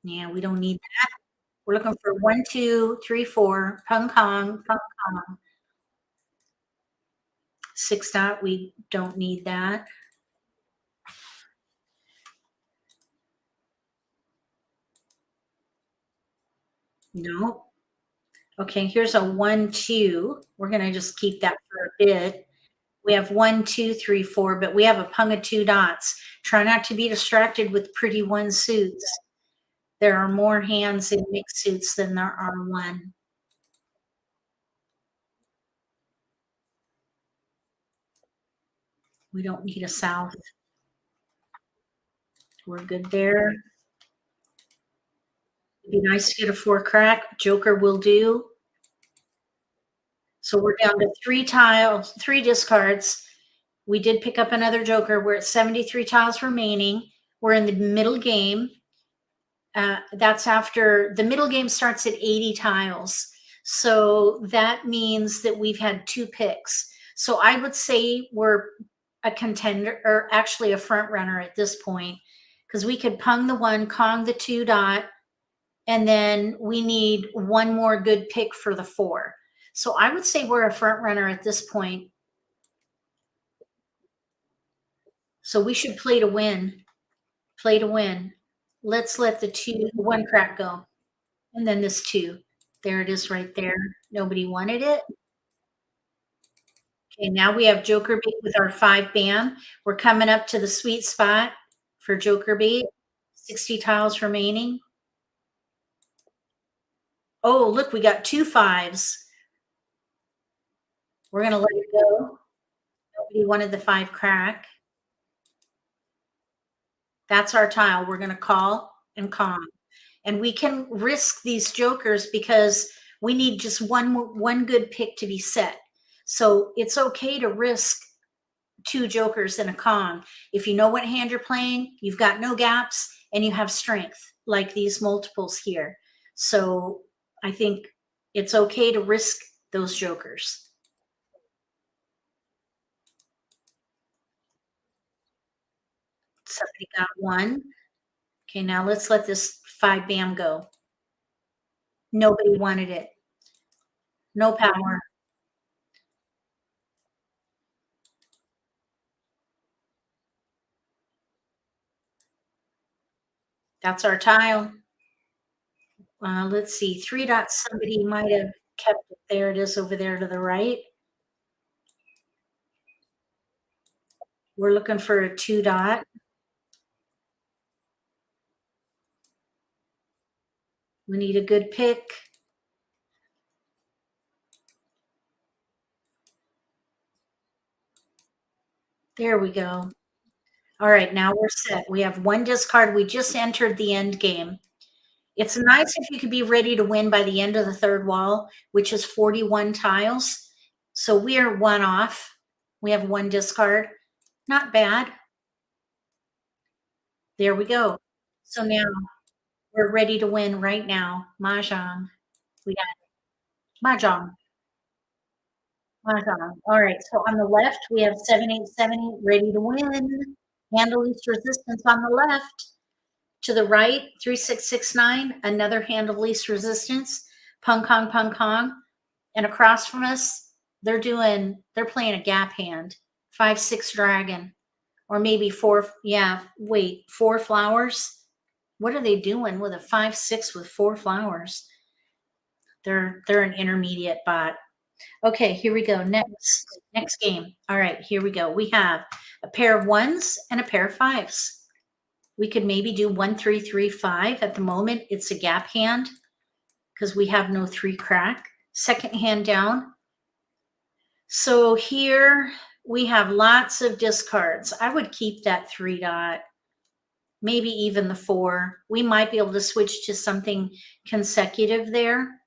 Yeah, we don't need that. We're looking for 1, 2, 3, 4. Pung Kong, Pung Kong. 6 dot, we don't need that. No. Okay, here's a 1, 2. We're gonna just keep that for a bit. We have 1, 2, 3, 4, but we have a pung of 2 dots. Try not to be distracted with pretty 1 suits. There are more hands in mixed suits than there are 1. We don't need a south. We're good there. It'd be nice to get a 4 crack. Joker will do. So we're down to 3 tiles, 3 discards. We did pick up another joker. We're at 73 tiles remaining. We're in the middle game. That's after the middle game starts at 80 tiles. So that means that we've had 2 picks. So I would say we're a contender, or actually a front runner at this point, because we could pung the 1, Kong the 2 dot, and then we need 1 more good pick for the 4. So I would say we're a front runner at this point. So we should play to win. Play to win. Let's let the 1 crack go. And then this 2. There it is right there. Nobody wanted it. Okay, now we have joker bait with our 5 bam. We're coming up to the sweet spot for joker bait. 60 tiles remaining. Oh, look, we got 2 5s. We're gonna let it go. Nobody wanted the 5 crack. That's our tile. We're gonna call and Kong. And we can risk these jokers because we need just one good pick to be set. So it's okay to risk 2 jokers and a Kong. If you know what hand you're playing, you've got no gaps, and you have strength, like these multiples here. So I think it's okay to risk those jokers. Somebody got 1. Okay, now let's let this 5 bam go. Nobody wanted it. No power. That's our tile. Let's see, 3 dots, somebody might have kept it. There it is over there to the right. We're looking for a 2 dot. We need a good pick. There we go. All right, now we're set. We have 1 discard. We just entered the end game. It's nice if you could be ready to win by the end of the 3rd wall, which is 41 tiles. So we are 1 off. We have 1 discard. Not bad. There we go. So now we're ready to win right now. Mahjong. We got Mahjong. Mahjong. All right. So on the left, we have 7870 ready to win. Handle least resistance on the left. To the right, 3669, another hand of least resistance. Pung Kong, Pung Kong. And across from us, they're playing a gap hand. 5-6 dragon. Or maybe 4, yeah, wait, 4 flowers. What are they doing with a 5-6 with 4 flowers? They're an intermediate bot. Okay, here we go. Next game. All right, here we go. We have a pair of 1s and a pair of 5s. We could maybe do 1, 3, 3, 5. At the moment, it's a gap hand because we have no 3 crack. Second hand down. So here we have lots of discards. I would keep that 3 dot, maybe even the 4. We might be able to switch to something consecutive there.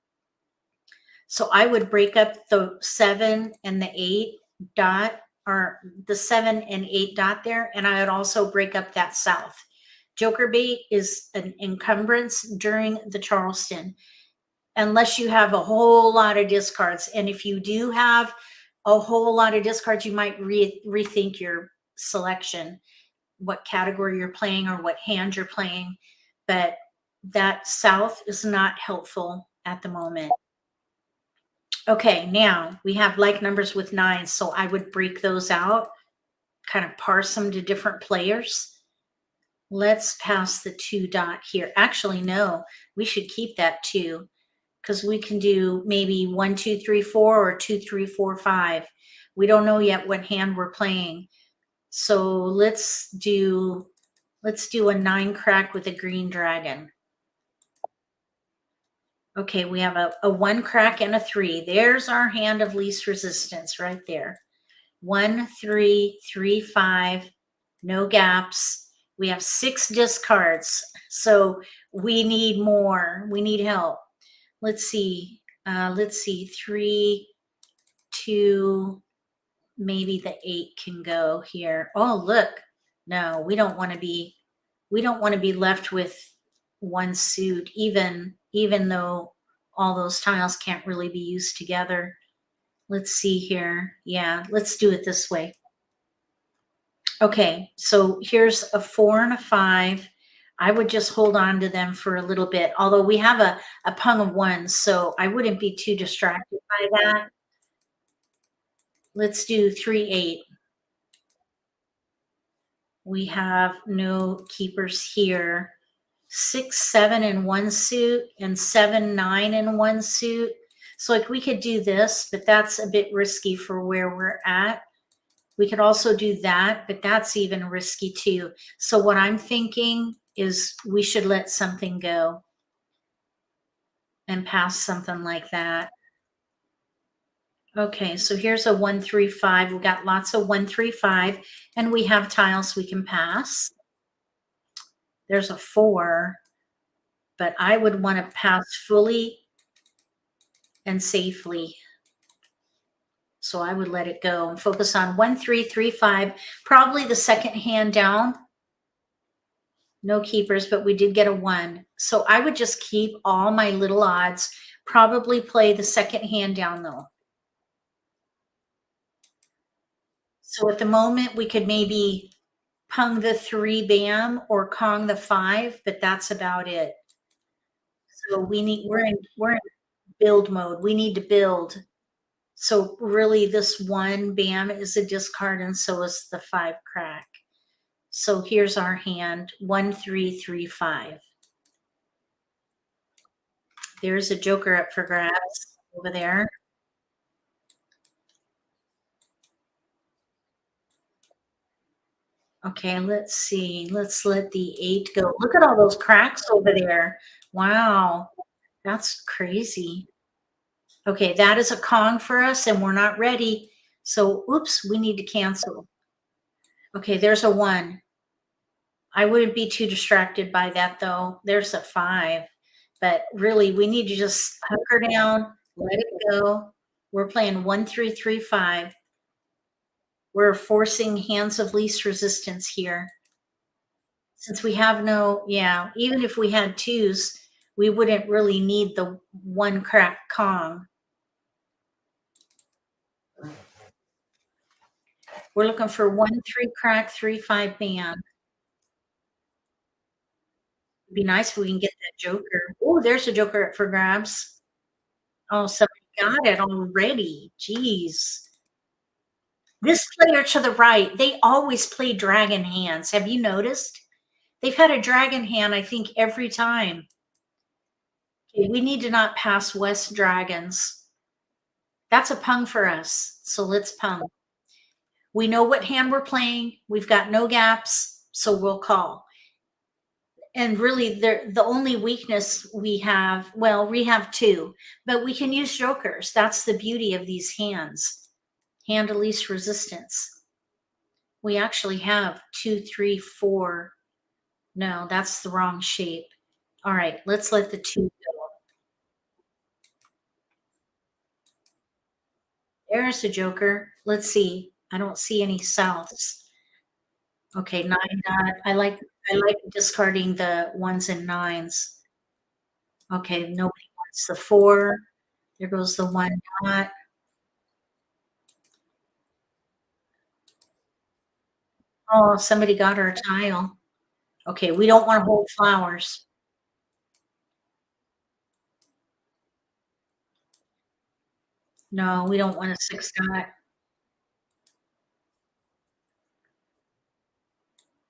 So I would break up the 7 and the 8 dot, or the 7 and 8 dot there, and I would also break up that south. Joker bait is an encumbrance during the Charleston, unless you have a whole lot of discards. And if you do have a whole lot of discards, you might rethink your selection, what category you're playing or what hand you're playing. But that south is not helpful at the moment. Okay, now we have like numbers with nines, so I would break those out, kind of parse them to different players. Let's pass the 2 dot here. Actually, no, we should keep that 2 because we can do maybe 1, 2, 3, 4 or 2, 3, 4, 5. We don't know yet what hand we're playing. So let's do a 9 crack with a green dragon. Okay, we have a 1 crack and a 3. There's our hand of least resistance right there. 1, 3, 3, 5, no gaps. We have 6 discards, so we need more. We need help. Let's see. 3, 2, maybe the 8 can go here. Oh, look. No, we don't want to be left with 1 suit, even though all those tiles can't really be used together. Let's see here. Yeah, let's do it this way. Okay, so here's a 4 and a 5. I would just hold on to them for a little bit, although we have a pung of 1s, so I wouldn't be too distracted by that. Let's do 3, 8. We have no keepers here. 6, 7 in 1 suit and 7, 9 in 1 suit. So like we could do this, but that's a bit risky for where we're at. We could also do that, but that's even risky too. So what I'm thinking is we should let something go and pass something like that. Okay, so here's a 1, 3, 5. We've got lots of 1, 3, 5, and we have tiles we can pass. There's a 4, but I would want to pass fully and safely. So I would let it go and focus on 1, 3, 3, 5, probably the second hand down. No keepers, but we did get a 1. So I would just keep all my little odds, probably play the second hand down though. So at the moment we could maybe pung the 3 bam or Kong the 5, but that's about it. So we're in build mode. We need to build. So really this 1 bam is a discard and so is the 5 crack. So here's our hand, 1, 3, 3, 5. There's a joker up for grabs over there. Okay, let's see. Let's let the 8 go. Look at all those cracks over there. Wow, that's crazy. Okay, that is a Kong for us and we're not ready. So, oops, we need to cancel. Okay, there's a 1. I wouldn't be too distracted by that though. There's a 5. But really, we need to just hunker down, let it go. We're playing 1, 3, 3, 5. We're forcing hands of least resistance here. Since we have no, yeah, even if we had 2s, we wouldn't really need the 1 crack Kong. We're looking for 1, 3 crack, 3, 5 band. It'd be nice if we can get that joker. Oh, there's a joker up for grabs. Oh, somebody got it already. Jeez. This player to the right, they always play dragon hands. Have you noticed? They've had a dragon hand, I think, every time. Okay, we need to not pass West dragons. That's a pung for us. So let's pung. We know what hand we're playing. We've got no gaps, so we'll call. And really, the only weakness we have, well, we have 2, but we can use jokers. That's the beauty of these hands. Hand of least resistance. We actually have 2, 3, 4. No, that's the wrong shape. All right, let's let the 2 go. There's a joker. Let's see. I don't see any souths. Okay, 9 dot. I like discarding the 1s and 9s. Okay, nobody wants the 4. There goes the 1 dot. Oh, somebody got our tile. Okay, we don't want to hold flowers. No, we don't want a six dot.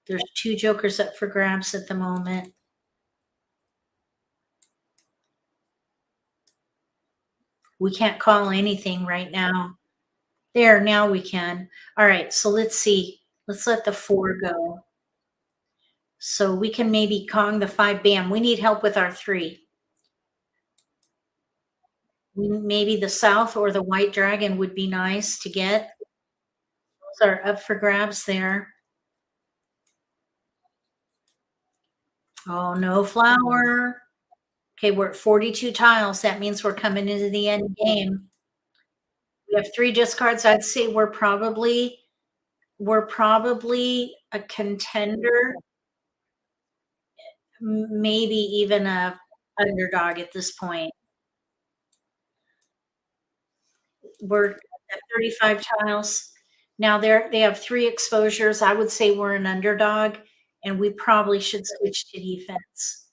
There's two jokers up for grabs at the moment. We can't call anything right now. There, now we can. All right, so let's see. Let's let the four go. So we can maybe Kong the five. Bam. We need help with our three. Maybe the south or the white dragon would be nice to get. Those are up for grabs there. Oh, no flower. Okay, we're at 42 tiles. That means we're coming into the end game. We have three discards. I'd say we're probably a contender, maybe even a underdog at this point. We're at 35 tiles. Now they have three exposures. I would say we're an underdog, and we probably should switch to defense.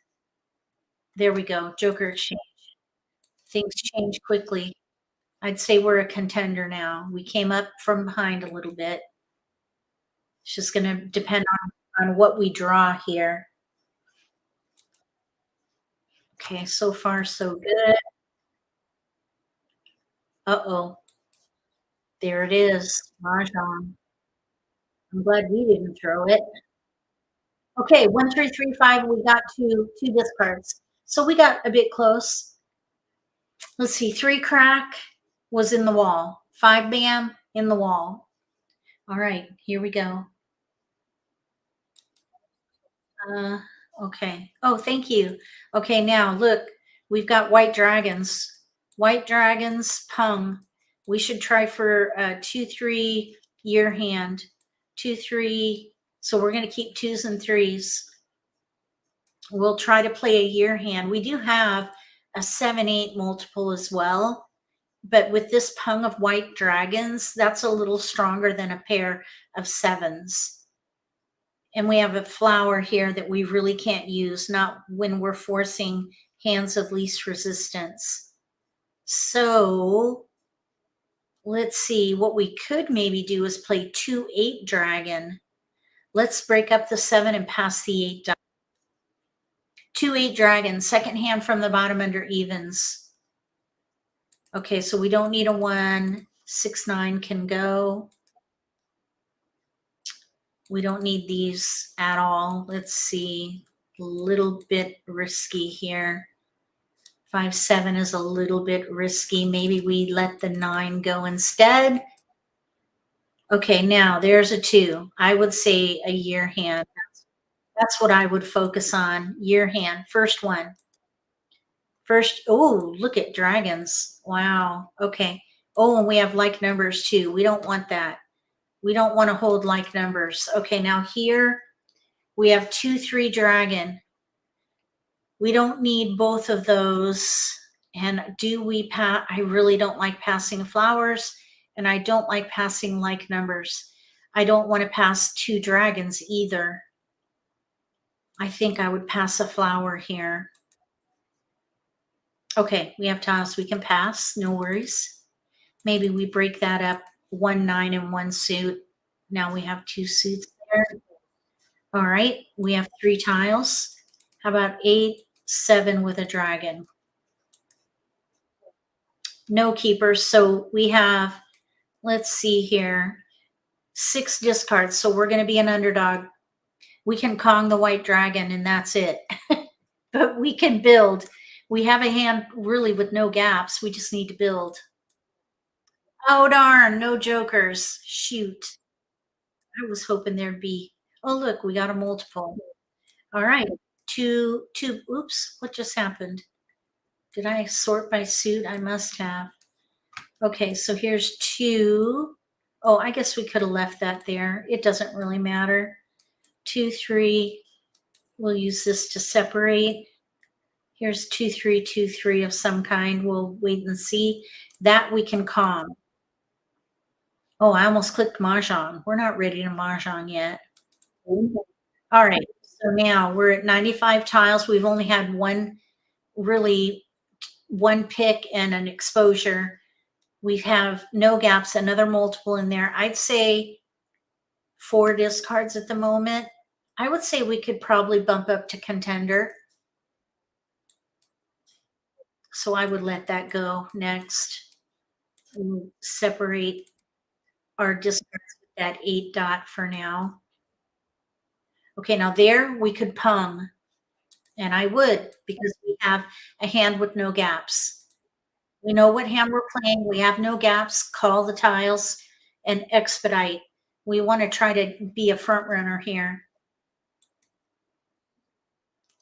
There we go. Joker exchange. Things change quickly. I'd say we're a contender now. We came up from behind a little bit. It's just going to depend on what we draw here. Okay, so far so good. Uh-oh. There it is. Mahjong. I'm glad we didn't throw it. Okay, 1, 3, 3, 5. We got two discards. So we got a bit close. Let's see. 3 crack was in the wall. 5 bam in the wall. All right, here we go. Okay. Oh, thank you. Okay, now look, we've got white dragons. White dragons, pung. We should try for a 2-3 year hand. 2-3. So we're going to keep 2s and 3s. We'll try to play a year hand. We do have a 7-8 multiple as well. But with this pung of white dragons, that's a little stronger than a pair of 7s. And we have a flower here that we really can't use, not when we're forcing hands of least resistance. So let's see, what we could maybe do is play 2-8 dragon. Let's break up the 7 and pass the 8 die. 2-8 dragon, second hand from the bottom under evens. Okay, so we don't need a 1. 6-9 can go. We don't need these at all. Let's see, a little bit risky here. 5-7 is a little bit risky. Maybe we let the 9 go instead. Okay, now there's a 2. I would say a year hand. That's what I would focus on. Year hand. First one. First, oh, look at dragons. Wow. Okay. Oh, and we have like numbers too. We don't want that. We don't want to hold like numbers. Okay, now here we have 2-3 dragon. We don't need both of those. And do we pass? I really don't like passing flowers, and I don't like passing like numbers. I don't want to pass 2 dragons either. I think I would pass a flower here. Okay, we have tiles we can pass. No worries. Maybe we break that up. 1 9 and 1 suit. Now we have 2 suits there. All right, we have 3 tiles. How about 8, 7 with a dragon? No keepers. So we have, let's see here, 6 discards. So we're going to be an underdog. We can Kong the white dragon and that's it. But we can build. We have a hand really with no gaps. We just need to build. Oh, darn. No jokers. Shoot. I was hoping there'd be. Oh, look, we got a multiple. All right. Two. Oops. What just happened? Did I sort by suit? I must have. Okay, so here's 2. Oh, I guess we could have left that there. It doesn't really matter. 2, 3. We'll use this to separate. Here's 2, 3, 2, 3 of some kind. We'll wait and see. That we can calm. Oh, I almost clicked Mahjong. We're not ready to Mahjong yet. All right. So now we're at 95 tiles. We've only had one pick and an exposure. We have no gaps, another multiple in there. I'd say 4 discards at the moment. I would say we could probably bump up to contender. So I would let that go next. We'll separate our discards with that 8 dot for now. Okay, now there we could pung, and I would because we have a hand with no gaps. We know what hand we're playing. We have no gaps. Call the tiles and expedite. We want to try to be a front runner here.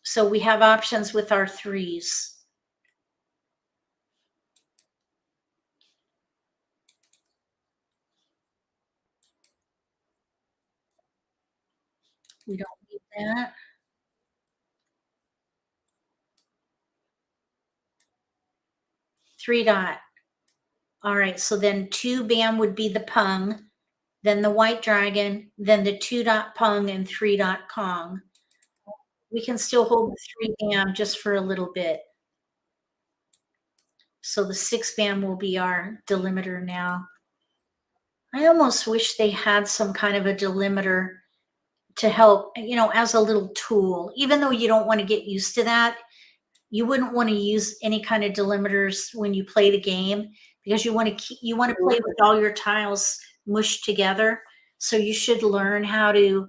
So we have options with our threes. We don't need that. Three dot. All right, so then 2 bam would be the pung, then the white dragon, then the 2 dot pung and 3 dot kong. We can still hold the 3 bam just for a little bit. So the 6 bam will be our delimiter now. I almost wish they had some kind of a delimiter to help, as a little tool. Even though you don't want to get used to that, you wouldn't want to use any kind of delimiters when you play the game because you want to play with all your tiles mushed together. So you should learn how to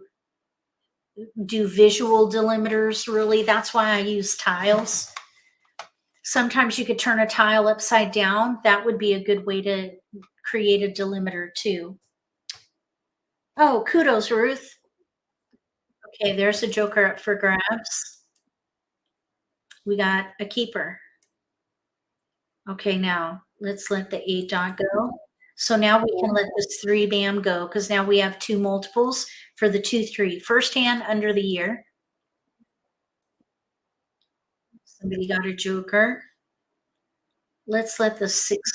do visual delimiters, really. That's why I use tiles. Sometimes you could turn a tile upside down. That would be a good way to create a delimiter too. Oh, kudos, Ruth. Okay, there's a joker up for grabs. We got a keeper. Okay, now let's let the 8 dot go. So now we can let this 3 bam go because now we have 2 multiples for the 2-3. First hand under the ear. Somebody got a joker. Let's let the 6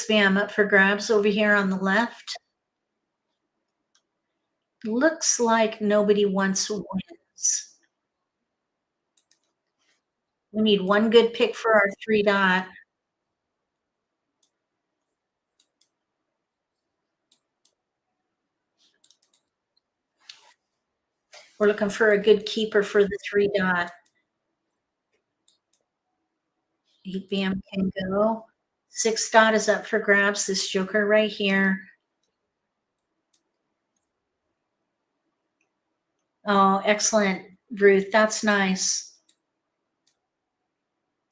bam up for grabs over here on the left. Looks like nobody wants wins. We need one good pick for our 3 dot. We're looking for a good keeper for the 3 dot. 8 bam can go. 6 dot is up for grabs. This joker right here. Oh, excellent, Ruth. That's nice.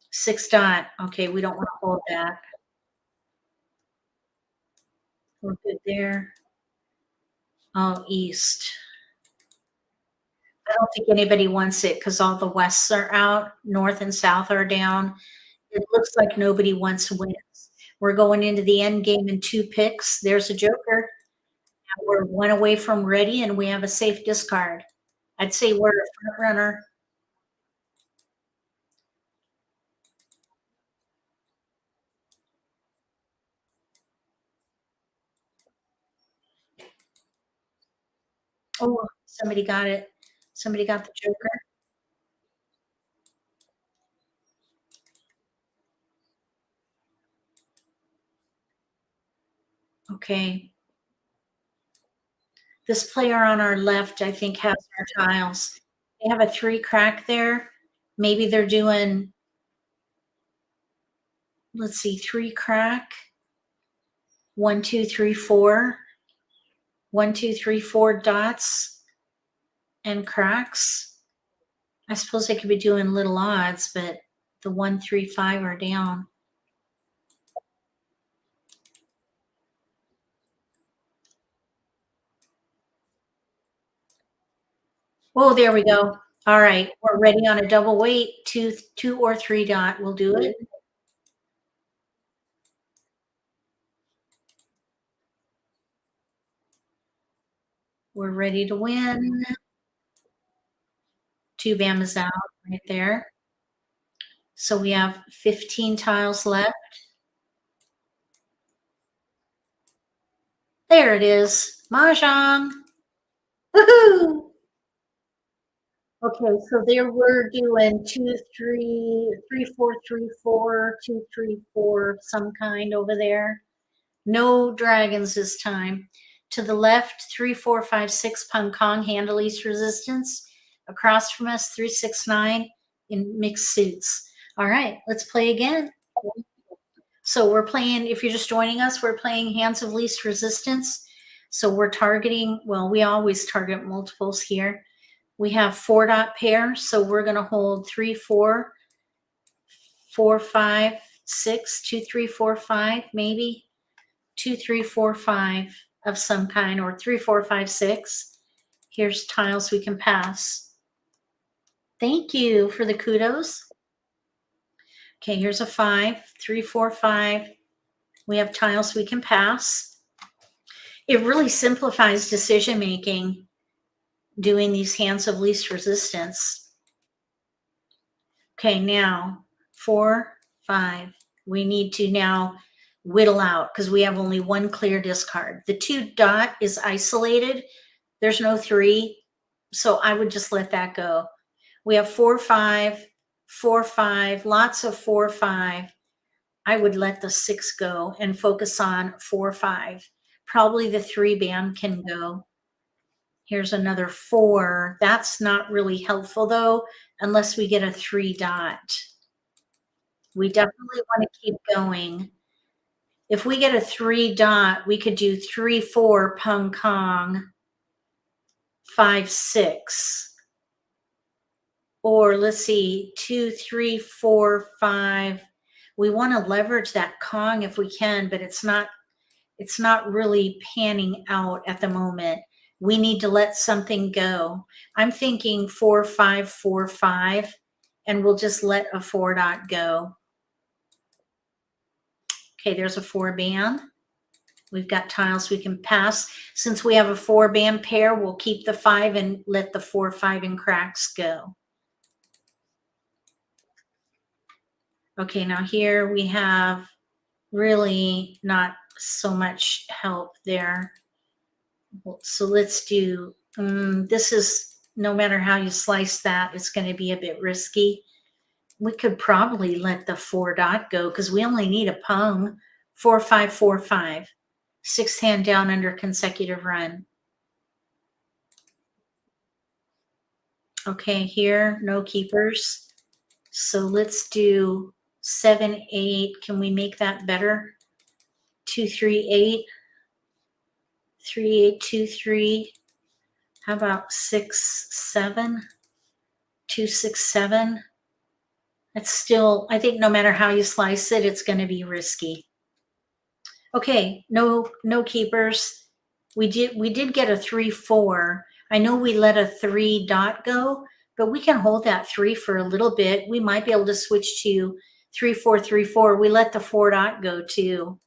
6 dot. Okay, we don't want to hold that. We're good there. Oh, east. I don't think anybody wants it because all the wests are out. North and south are down. It looks like nobody wants wins. We're going into the end game in 2 picks. There's a joker. Now we're 1 away from ready, and we have a safe discard. I'd say we're a front runner. Oh, somebody got it. Somebody got the joker. Okay. This player on our left, I think, has our tiles. They have a 3 crack there. Maybe they're doing, let's see, 3 crack. 1, 2, 3, 4. 1, 2, 3, 4 dots and cracks. I suppose they could be doing little odds, but the 1, 3, 5 are down. Oh, there we go. All right, we're ready on a double weight. 2 or 3 dot. We'll do it. We're ready to win. 2 bam is out right there. So we have 15 tiles left. There it is. Mahjong. Woohoo! Okay, so there we're doing 2, 3, 3, 4, 3, 4, 2, 3, 4, some kind over there. No dragons this time. To the left, 3, 4, 5, 6, Pung Kong, handle least resistance. Across from us, 3, 6, 9 in mixed suits. All right, let's play again. So we're playing, if you're just joining us, we're playing hands of least resistance. So we're targeting, well, we always target multiples here. We have 4-dot pair, so we're going to hold 3, 4, 4, 5, 6, 2, 3, 4, 5, maybe 2, 3, 4, 5 of some kind, or 3, 4, 5, 6. Here's tiles we can pass. Thank you for the kudos. Okay, here's a 5, 3, 4, 5. We have tiles we can pass. It really simplifies decision making doing these hands of least resistance. Okay, now 4, 5. We need to now whittle out because we have only one clear discard. The 2-dot is isolated. There's no 3. So I would just let that go. We have 4, 5, 4, 5, lots of 4, 5. I would let the 6 go and focus on 4, 5. Probably the 3 band can go. Here's another 4. That's not really helpful though, unless we get a 3-dot. We definitely want to keep going. If we get a 3-dot, we could do 3, 4, Pung Kong, 5, 6. Or let's see, 2, 3, 4, 5. We want to leverage that Kong if we can, but it's not really panning out at the moment. We need to let something go. I'm thinking 4, 5, 4, 5, and we'll just let a 4-dot go. Okay, there's a 4 band. We've got tiles we can pass. Since we have a 4 band pair, we'll keep the 5 and let the 4, 5 and cracks go. Okay, now here we have really not so much help there. So let's do, this is, no matter how you slice that, it's going to be a bit risky. We could probably let the 4-dot go because we only need a Pung. 4, 5, 4, 5. 6th hand down under consecutive run. Okay, here, no keepers. So let's do 7, 8. Can we make that better? 2, 3, 8. 3, 8, 2, 3. How about 6, 7? 2, 6, 7. It's still, I think no matter how you slice it, it's going to be risky. Okay, no keepers. We did get a 3, 4. I know we let a 3-dot go, but we can hold that 3 for a little bit. We might be able to switch to 3, 4, 3, 4. We let the 4-dot go too.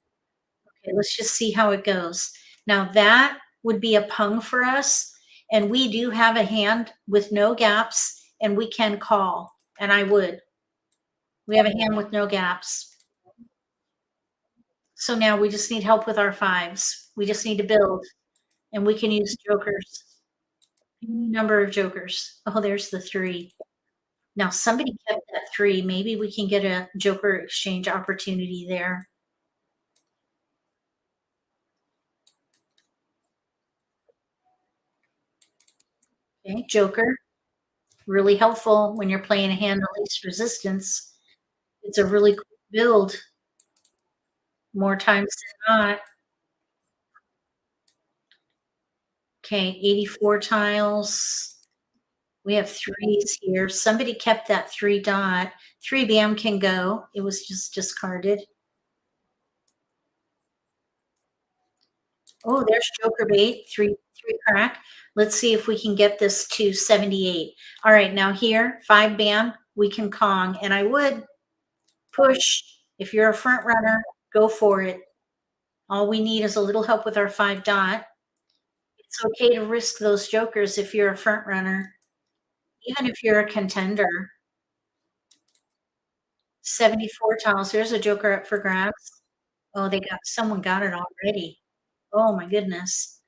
Okay, let's just see how it goes. Now that would be a Pung for us, and we do have a hand with no gaps, and we can call, and I would. We have a hand with no gaps. So now we just need help with our 5s. We just need to build, and we can use jokers. Any number of jokers. Oh, there's the 3. Now somebody kept that 3. Maybe we can get a joker exchange opportunity there. Okay, joker. Really helpful when you're playing a hand of least resistance. It's a really cool build more times than not. Okay, 84 tiles. We have 3s here. Somebody kept that 3-dot. 3 bam can go. It was just discarded. Oh, there's joker bait, 3 crack. Let's see if we can get this to 78. All right, now here, 5 bam, we can Kong, and I would push. If you're a front runner, go for it. All we need is a little help with our 5-dot. It's okay to risk those jokers if you're a front runner, even if you're a contender. 74 tiles. There's a joker up for grabs. Oh, someone got it already. Oh my goodness.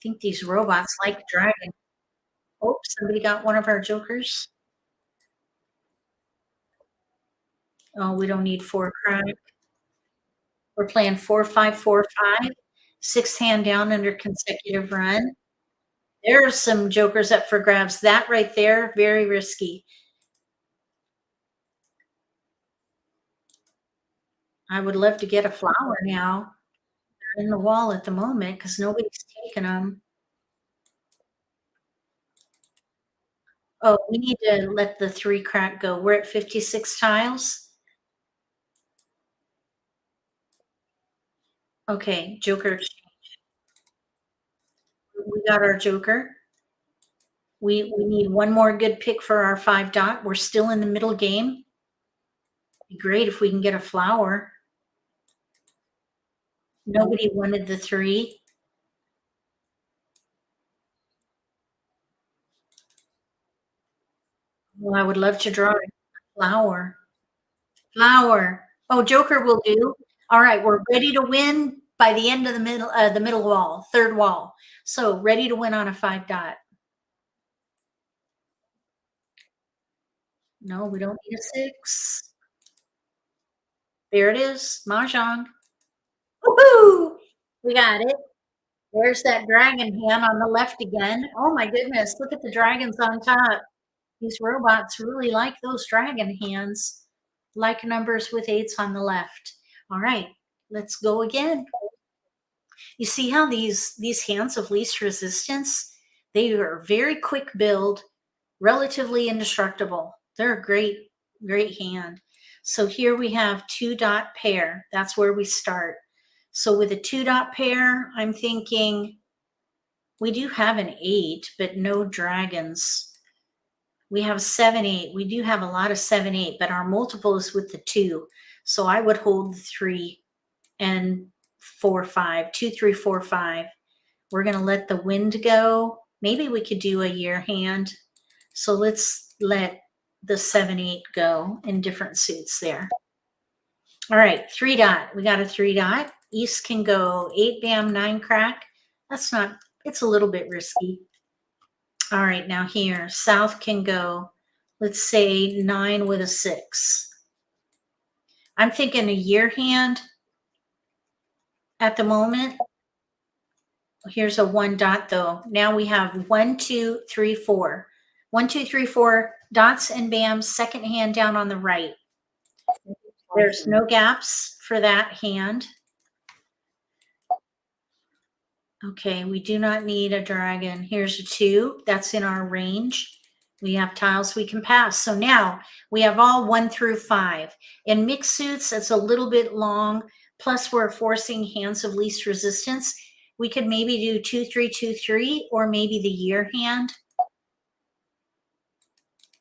think these robots like dragon. Oh, somebody got one of our jokers. Oh, we don't need 4 crack. We're playing 4, 5, 4, 5. 6 hand down under consecutive run. There are some jokers up for grabs. That right there, very risky. I would love to get a flower now. They're in the wall at the moment because nobody's taking them. Oh, we need to let the 3 crack go. We're at 56 tiles. Okay, joker exchange. We got our joker. We need one more good pick for our 5 dot. We're still in the middle game. It'd be great if we can get a flower. Nobody wanted the 3. Well, I would love to draw a flower. Flower. Oh, joker will do. All right, we're ready to win by the end of the middle wall, third wall. So ready to win on a 5 dot. No, we don't need a 6. There it is, Mahjong. Woohoo! We got it. There's that dragon hand on the left again. Oh my goodness, look at the dragons on top. These robots really like those dragon hands. Like numbers with 8s on the left. All right, let's go again. You see how these hands of least resistance, they are very quick build, relatively indestructible. They're a great hand. So here we have 2 dot pair. That's where we start. So with a 2 dot pair, I'm thinking we do have an 8, but no dragons. We have 7, 8. We do have a lot of 7, 8, but our multiple is with the 2. So I would hold the 3 and 4, 5, 2, 3, 4, 5. We're going to let the wind go. Maybe we could do a year hand. So let's let the 7, 8 go in different suits there. All right, 3 dot. We got a 3 dot. East can go 8 bam, 9 crack. That's not, it's a little bit risky. All right, now here, south can go, let's say 9 with a 6. I'm thinking a year hand at the moment. Here's a 1 dot though. Now we have 1, 2, 3, 4. 1, 2, 3, 4 dots and bams, second hand down on the right. There's no gaps for that hand. Okay, we do not need a dragon. Here's a 2. That's in our range. We have tiles we can pass. So now we have all 1 through 5. In mixed suits, it's a little bit long. Plus, we're forcing hands of least resistance. We could maybe do 2, 3, 2, 3, or maybe the year hand.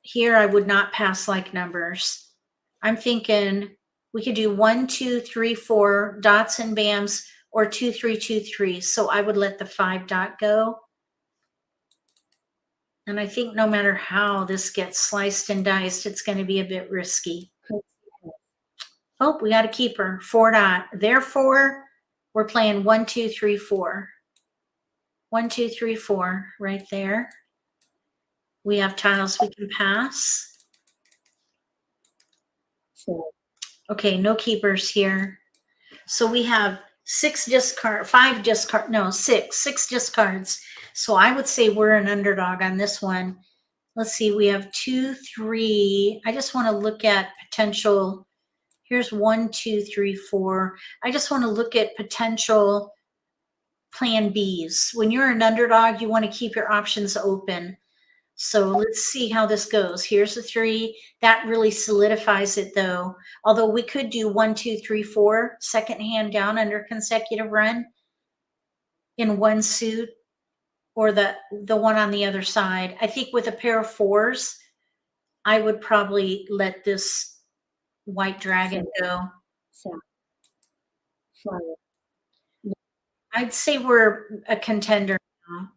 Here, I would not pass like numbers. I'm thinking we could do 1, 2, 3, 4 dots and bams, or 2, 3, 2, 3. So I would let the 5 dot go. And I think no matter how this gets sliced and diced, it's going to be a bit risky. Oh, we got a keeper, 4 dot. Therefore, we're playing 1, 2, 3, 4. 1, 2, 3, 4 right there. We have tiles we can pass. Okay, no keepers here. So we have 6 discards. So I would say we're an underdog on this one. Let's see, we have 2, 3. I just want to look at potential. Here's 1, 2, 3, 4. I just want to look at potential plan Bs. When you're an underdog, you want to keep your options open. So let's see how this goes. Here's a 3. That really solidifies it though. Although we could do 1, 2, 3, 4, second hand down under consecutive run in one suit, or the one on the other side. I think with a pair of 4s, I would probably let this white dragon go. I'd say we're a contender now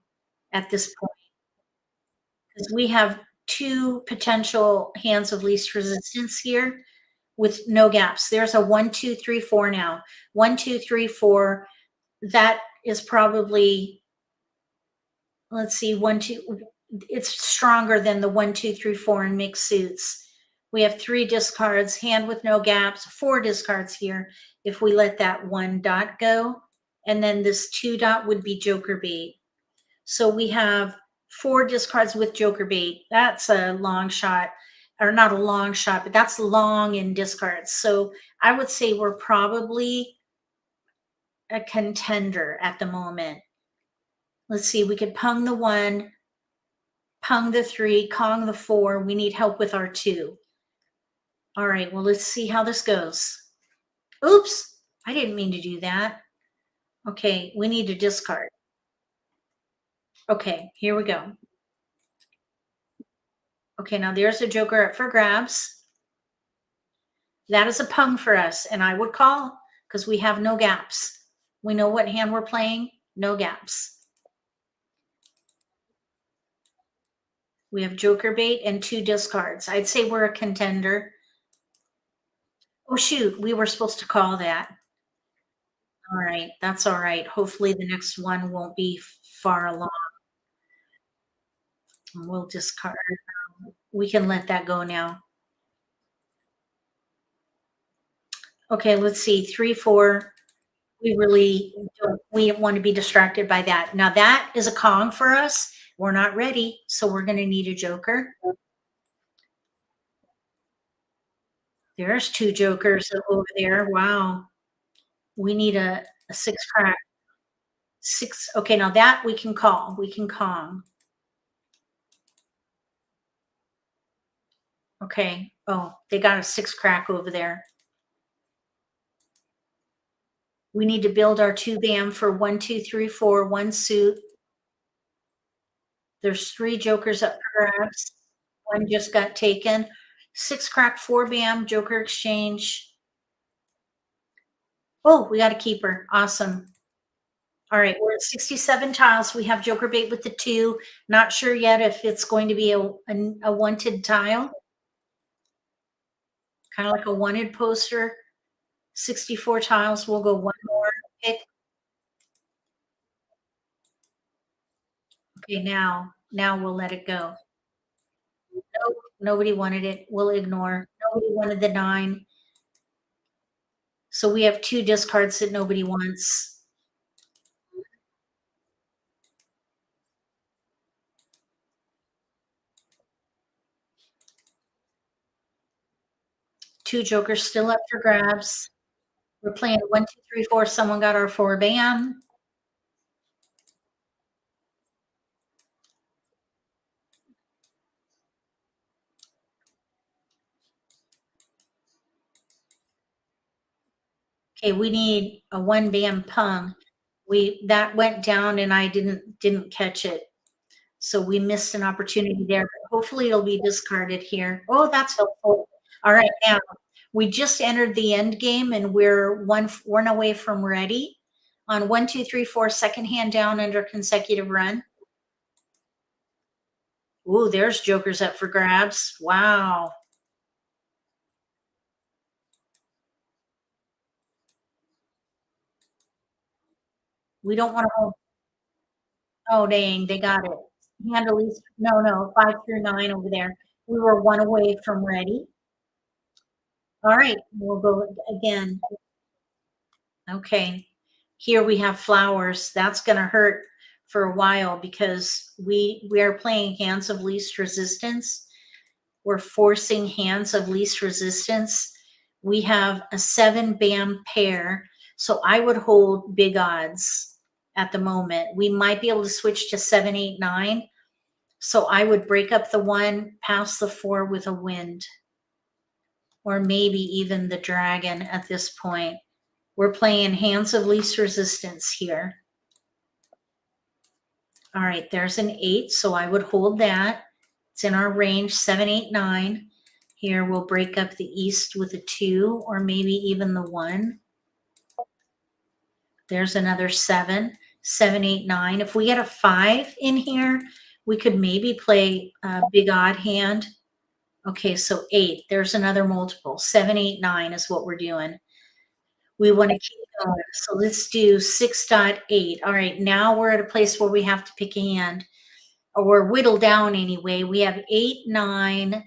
at this point, because we have 2 potential hands of least resistance here with no gaps. There's a 1, 2, 3, 4 now. 1, 2, 3, 4. That is probably let's see, 1, 2, it's stronger than the 1, 2, 3, 4 in mixed suits. We have 3 discards, hand with no gaps, 4 discards here if we let that 1 dot go. And then this 2 dot would be joker bait. So we have 4 discards with joker bait. That's a long shot, or not a long shot, but that's long in discards. So I would say we're probably a contender at the moment. Let's see, we could pung the 1, pung the 3, Kong the 4. We need help with our 2. All right, well, let's see how this goes. Oops, I didn't mean to do that. Okay, we need to discard. Okay, here we go. Okay, now there's a joker up for grabs. That is a pung for us, and I would call because we have no gaps. We know what hand we're playing, no gaps. We have joker bait and 2 discards. I'd say we're a contender. Oh, shoot, we were supposed to call that. All right, that's all right. Hopefully the next one won't be far along. We'll discard. We can let that go now. Okay, let's see. 3, 4. We really don't, we want to be distracted by that. Now that is a Kong for us. We're not ready, so we're going to need a joker. There's 2 jokers over there. Wow. We need a 6 crack. 6. Okay, now that we can call. We can Kong. Okay. Oh, they got a 6 crack over there. We need to build our 2 bam for 1, 2, 3, 4, 1 suit. There's 3 jokers up for grabs. 1 just got taken. 6 crack, 4 bam, joker exchange. Oh, we got a keeper. Awesome. All right, we're at 67 tiles. We have joker bait with the 2. Not sure yet if it's going to be a wanted tile. Kind of like a wanted poster. 64 tiles. We'll go 1 more pick. Okay, now we'll let it go. Nope, nobody wanted it. We'll ignore. Nobody wanted the 9. So we have 2 discards that nobody wants. Two jokers still up for grabs. We're playing 1, 2, 3, 4. Someone got our 4 bam. Okay, we need a 1 bam pung. That went down and I didn't catch it. So we missed an opportunity there. But hopefully it'll be discarded here. Oh, that's helpful. All right, now we just entered the end game and we're one away from ready. On 1, 2, 3, 4, second hand down under consecutive run. Ooh, there's jokers up for grabs. Wow. We don't want to hold. Oh, dang, they got it. Hand at least, no, 5 through 9 over there. We were 1 away from ready. All right, we'll go again. Okay, here we have flowers. That's going to hurt for a while because we are playing hands of least resistance. We're forcing hands of least resistance. We have a 7 bam pair, so I would hold big odds at the moment. We might be able to switch to 7, 8, 9. So I would break up the 1, pass the 4 with a wind, or maybe even the dragon at this point. We're playing hands of least resistance here. All right, there's an 8, so I would hold that. It's in our range, 7, 8, 9. Here we'll break up the east with a 2, or maybe even the 1. There's another 7, 7, 8, 9. If we get a 5 in here, we could maybe play a big odd hand. Okay, so 8. There's another multiple. 7, 8, 9 is what we're doing. We want to keep going. So let's do 6.8. All right, now we're at a place where we have to pick a hand. or whittle down anyway. We have 8, 9,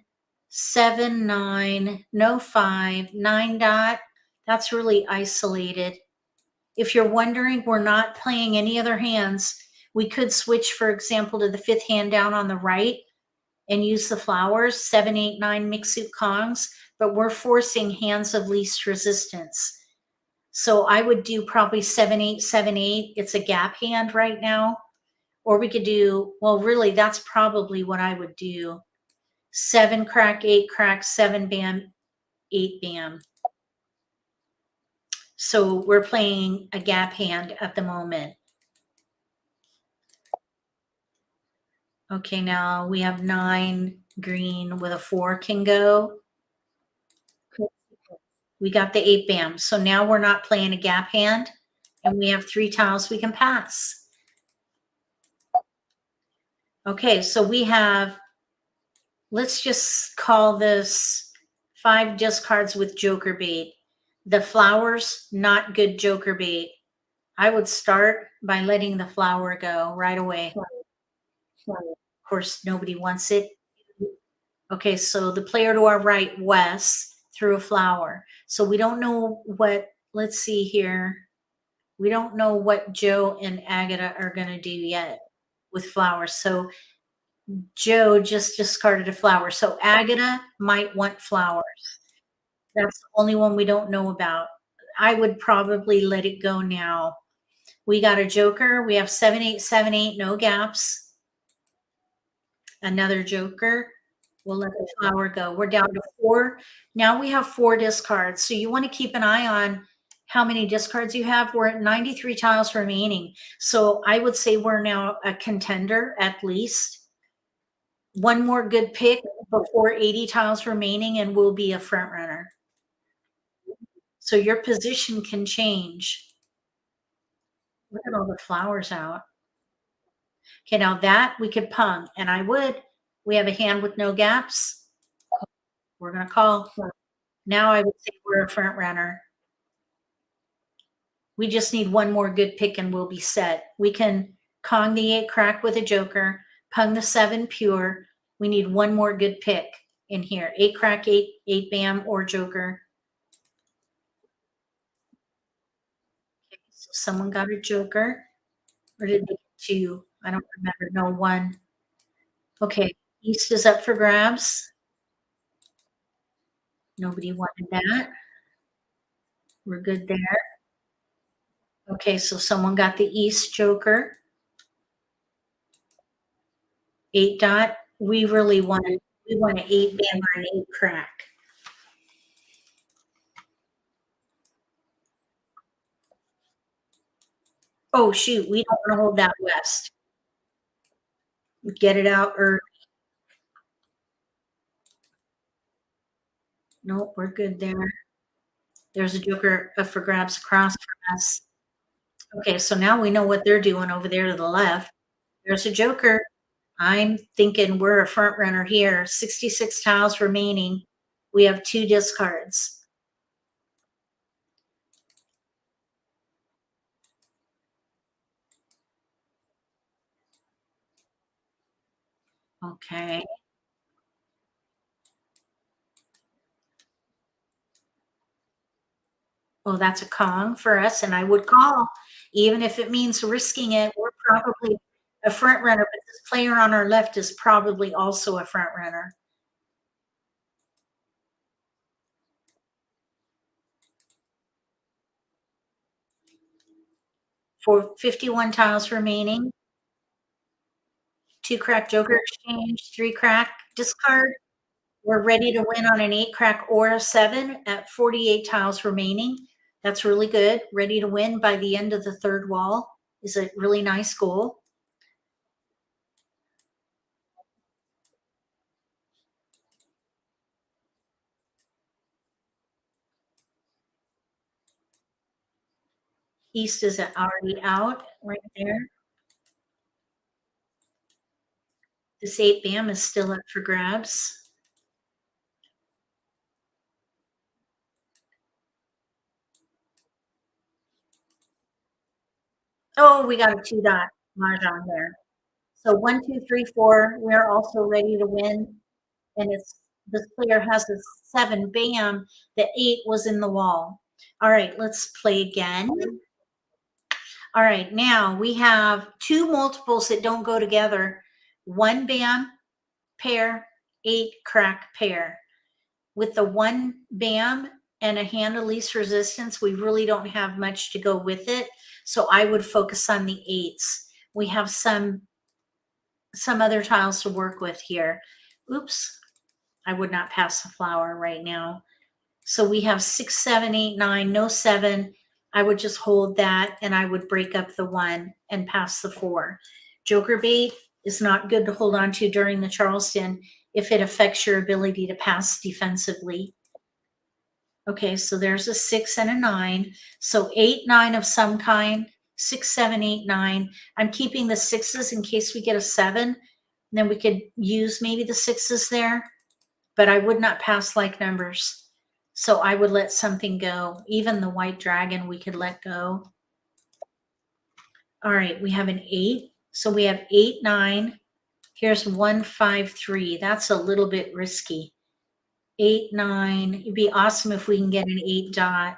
7, 9, no 5, 9 dot. That's really isolated. If you're wondering, we're not playing any other hands. We could switch, for example, to the fifth hand down on the right and use the flowers, 7, 8, 9 mixed suit Kongs, but we're forcing hands of least resistance. So I would do probably 7, 8, 7, 8. It's a gap hand right now. Or we could do, well, really, that's probably what I would do. 7 crack, 8 crack, 7 bam, 8 bam. So we're playing a gap hand at the moment. Okay, now we have 9 green with a 4 can go. We got the 8 bam. So now we're not playing a gap hand, and we have 3 tiles we can pass. Okay, so we have, let's just call this 5 discards with joker bait. The flowers, not good joker bait. I would start by letting the flower go right away. Of course, nobody wants it. Okay, so the player to our right, Wes, threw a flower. So we don't know what, let's see here. We don't know what Joe and Agatha are going to do yet with flowers. So Joe just discarded a flower. So Agatha might want flowers. That's the only one we don't know about. I would probably let it go now. We got a joker. We have 7, 8, 7, 8, no gaps. Another joker. We'll let the flower go. We're down to 4. Now we have 4 discards. So you want to keep an eye on how many discards you have. We're at 93 tiles remaining. So I would say we're now a contender at least. One more good pick before 80 tiles remaining and we'll be a front runner. So your position can change. Look at all the flowers out. Okay, now that we could pung, and I would. We have a hand with no gaps. We're going to call. Now I would say we're a front runner. We just need one more good pick and we'll be set. We can Kong the 8 crack with a joker, pung the 7 pure. We need one more good pick in here. 8 crack, 8, 8 bam, or joker. Okay, so someone got a joker. Or did they get 2? I don't remember. No, 1. Okay, East is up for grabs. Nobody wanted that. We're good there. Okay, so someone got the East joker. 8 dot. We really wanted, we want an 8 bam or an 8 crack. Oh shoot, we don't want to hold that West. Get it out or nope, we're good there. There's a joker up for grabs across from us. Okay, so now we know what they're doing over there to the left. There's a joker. I'm thinking we're a front runner here. 66 tiles remaining. We have 2 discards. Okay. Oh, that's a Kong for us, and I would call, even if it means risking it. We're probably a front runner, but this player on our left is probably also a front runner. For 51 tiles remaining, 2 crack joker exchange, 3 crack discard. We're ready to win on an 8 crack or a 7 at 48 tiles remaining. That's really good. Ready to win by the end of the 3rd wall is a really nice goal. East is already out right there. This 8 bam is still up for grabs. Oh, we got a 2 dot Mahjong there. So 1, 2, 3, 4, we're also ready to win. And it's this player has a 7. Bam, the 8 was in the wall. All right, let's play again. All right, now we have 2 multiples that don't go together. 1 bam, pair, 8 crack, pair. With the 1 bam and a hand of least resistance, we really don't have much to go with it. So I would focus on the 8s. We have some other tiles to work with here. Oops, I would not pass the flower right now. So we have 6, 7, 8, 9, no 7. I would just hold that and I would break up the 1 and pass the 4. Joker bait is not good to hold on to during the Charleston if it affects your ability to pass defensively. Okay, so there's a 6 and a 9. So 8, 9 of some kind, 6, 7, 8, 9. I'm keeping the 6s in case we get a 7. Then we could use maybe the 6s there, but I would not pass like numbers. So I would let something go. Even the white dragon we could let go. All right, we have an 8. So we have 8, 9. Here's 1, 5, 3. That's a little bit risky. 8, 9. It'd be awesome if we can get an 8 dot.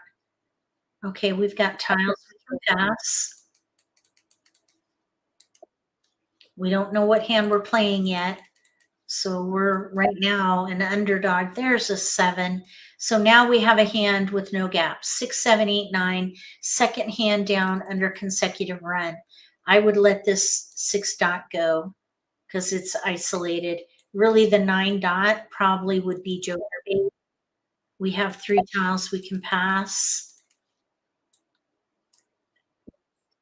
Okay, we've got tiles we can pass. We don't know what hand we're playing yet. So we're right now an underdog. There's a 7. So now we have a hand with no gaps. 6, 7, 8, 9. Second hand down under consecutive run. I would let this 6 dot go because it's isolated. Really, the 9 dot probably would be Joker bait. We have 3 tiles we can pass.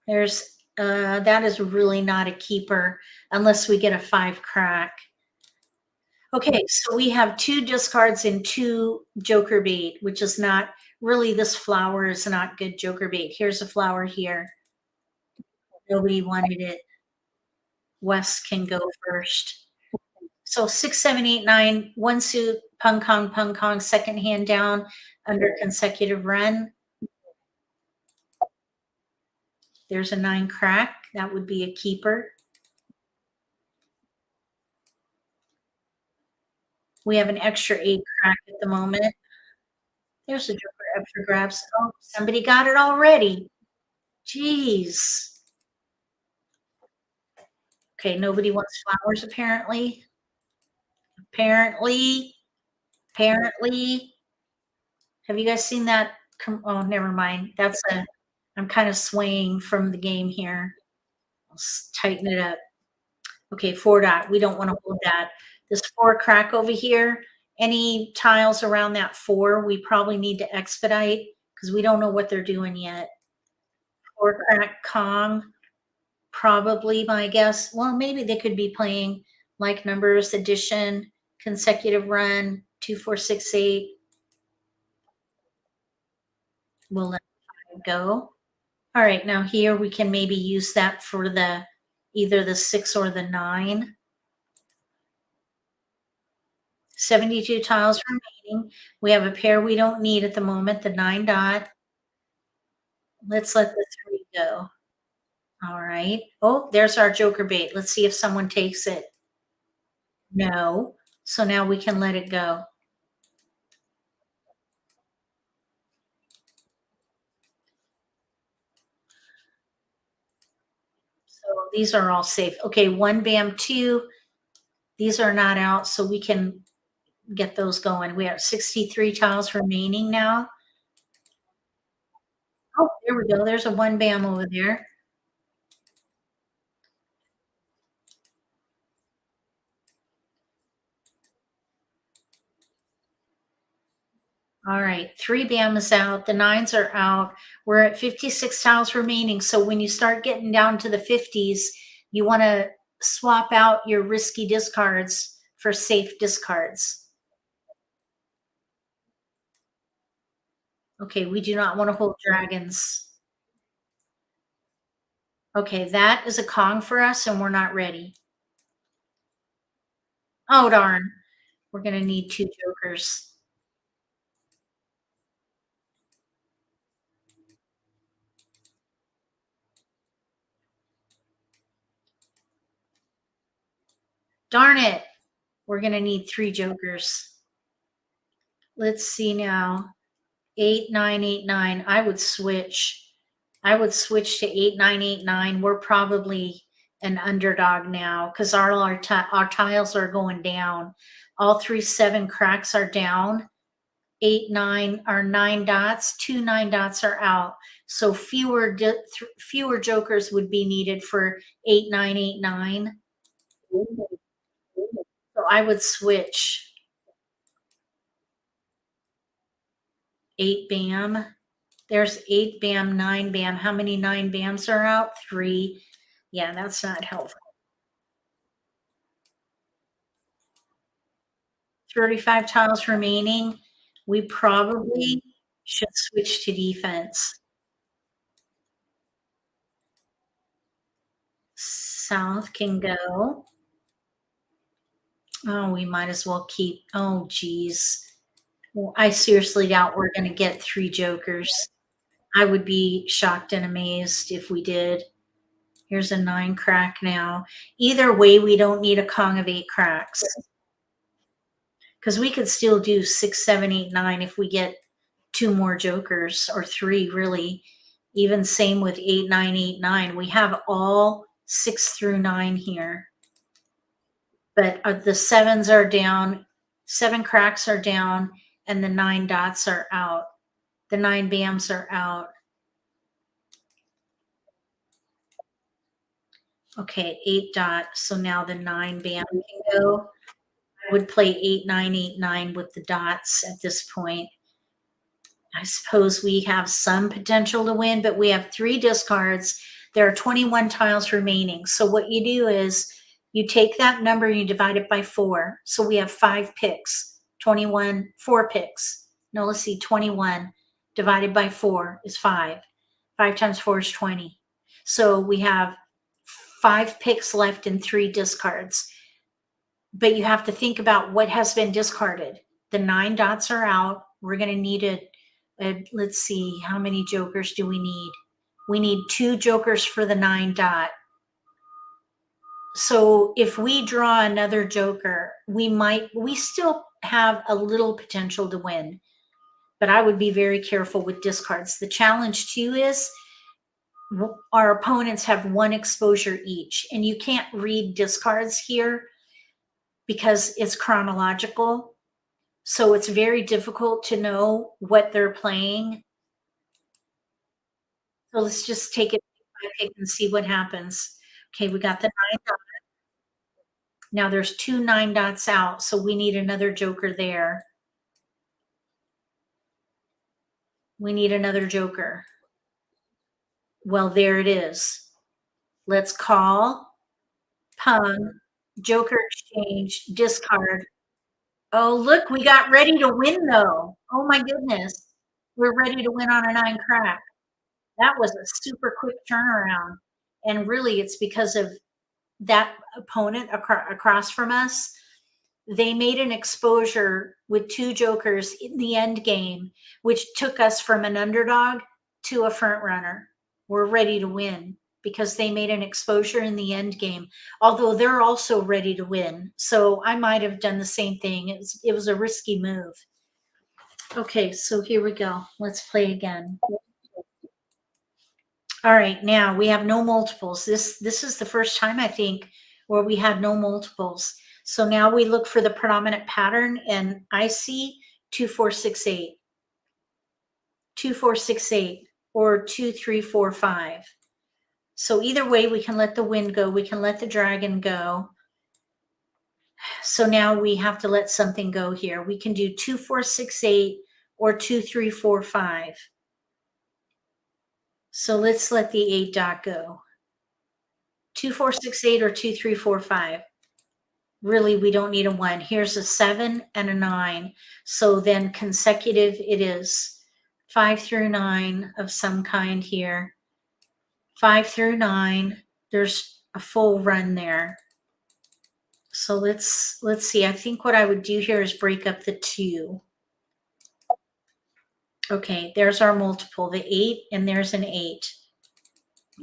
There's that is really not a keeper unless we get a 5 crack. Okay, so we have 2 discards and 2 joker bait, which is not really, this flower is not good joker bait. Here's a flower here. Nobody wanted it. Wes can go first. So 6, 7, 8, 9, 1 suit, pung kong, second hand down under consecutive run. There's a 9 crack. That would be a keeper. We have an extra 8 crack at the moment. There's a joker up for grabs. Oh, somebody got it already. Jeez. Okay, nobody wants flowers apparently. Apparently. Have you guys seen that? Oh, never mind. That's a, I'm kind of swaying from the game here. Let's tighten it up. Okay, 4 dot. We don't want to hold that. This 4 crack over here, any tiles around that 4, we probably need to expedite because we don't know what they're doing yet. 4 crack Kong, probably my guess. Well, maybe they could be playing like numbers, addition, consecutive run, 2, 4, 6, 8. We'll let it go. All right, now here we can maybe use that for the either the 6 or the 9. 72 tiles remaining. We have a pair we don't need at the moment, the 9 dot. Let's let the 3 go. All right. Oh, there's our joker bait. Let's see if someone takes it. No. So now we can let it go. So these are all safe. Okay, 1 bam, 2. These are not out, so we can get those going. We have 63 tiles remaining now. Oh, there we go. There's a 1 bam over there. All right, 3 bam is out. The 9s are out. We're at 56 tiles remaining. So when you start getting down to the 50s, you want to swap out your risky discards for safe discards. Okay, we do not want to hold dragons. Okay, that is a Kong for us, and we're not ready. Oh, darn. We're going to need 2 jokers. Darn it. We're going to need 3 jokers. Let's see now. 8, 9, 8, 9. I would switch. I would switch to 8, 9, 8, 9. We're probably an underdog now because our tiles are going down. All 3 7 cracks are down. 8, 9 are 9 dots. 2 9 dots are out. So fewer jokers would be needed for 8, 9, 8, 9. So I would switch. 8 bam. There's 8 bam, 9 bam. How many 9 bams are out? 3. Yeah, that's not helpful. 35 tiles remaining. We probably should switch to defense. South can go. Oh, we might as well keep. Oh, geez. Well, I seriously doubt we're going to get 3 jokers. I would be shocked and amazed if we did. Here's a 9 crack now. Either way, we don't need a Kong of 8 cracks. Because we could still do 6, 7, 8, 9 if we get 2 more jokers, or 3 really. Even same with 8, 9, 8, 9. We have all 6 through 9 here. But the 7s are down, 7 cracks are down, and the 9 dots are out. The 9 bams are out. Okay, 8 dot. So now the 9 bam can go. I would play 8, 9, 8, 9 with the dots at this point. I suppose we have some potential to win, but we have 3 discards. There are 21 tiles remaining. So what you do is you take that number and you divide it by 4. So we have 5 picks. 21, 4 picks. No, let's see, 21 divided by 4 is 5. 5 times 4 is 20. So we have 5 picks left and 3 discards. But you have to think about what has been discarded. The 9 dots are out. We're going to need let's see, how many jokers do we need? We need 2 jokers for the 9 dot. So if we draw another joker, we still have a little potential to win, but I would be very careful with discards. The challenge too is our opponents have 1 exposure each, and you can't read discards here because it's chronological. So it's very difficult to know what they're playing. So let's just take it by pick and see what happens. Okay, we got the 9 dot. Now there's 2 9 dots out, so we need another joker there. We need another joker. Well, there it is. Let's call, pung, joker exchange, discard. Oh, look, we got ready to win though. Oh my goodness. We're ready to win on a 9 crack. That was a super quick turnaround. And really it's because of that opponent across from us. They made an exposure with 2 jokers in the end game, which took us from an underdog to a front runner. We're ready to win because they made an exposure in the end game, although they're also ready to win. So I might have done the same thing. It was a risky move. Okay, so here we go. Let's play again. All right, now we have no multiples. This is the first time, I think, where we had no multiples. So now we look for the predominant pattern, and I see 2, 4, 6, 8. 2, 4, 6, 8, or 2, 3, 4, 5. So either way, we can let the wind go. We can let the dragon go. So now we have to let something go here. We can do 2, 4, 6, 8, or 2, 3, 4, 5. So let's let the 8 dot go. 2, 4, 6, 8, or 2, 3, 4, 5. Really, we don't need a 1. Here's a 7 and a 9. So then consecutive it is. 5 through 9 of some kind here. 5 through 9. There's a full run there. So let's see. I think what I would do here is break up the 2. Okay, there's our multiple, the 8, and there's an 8.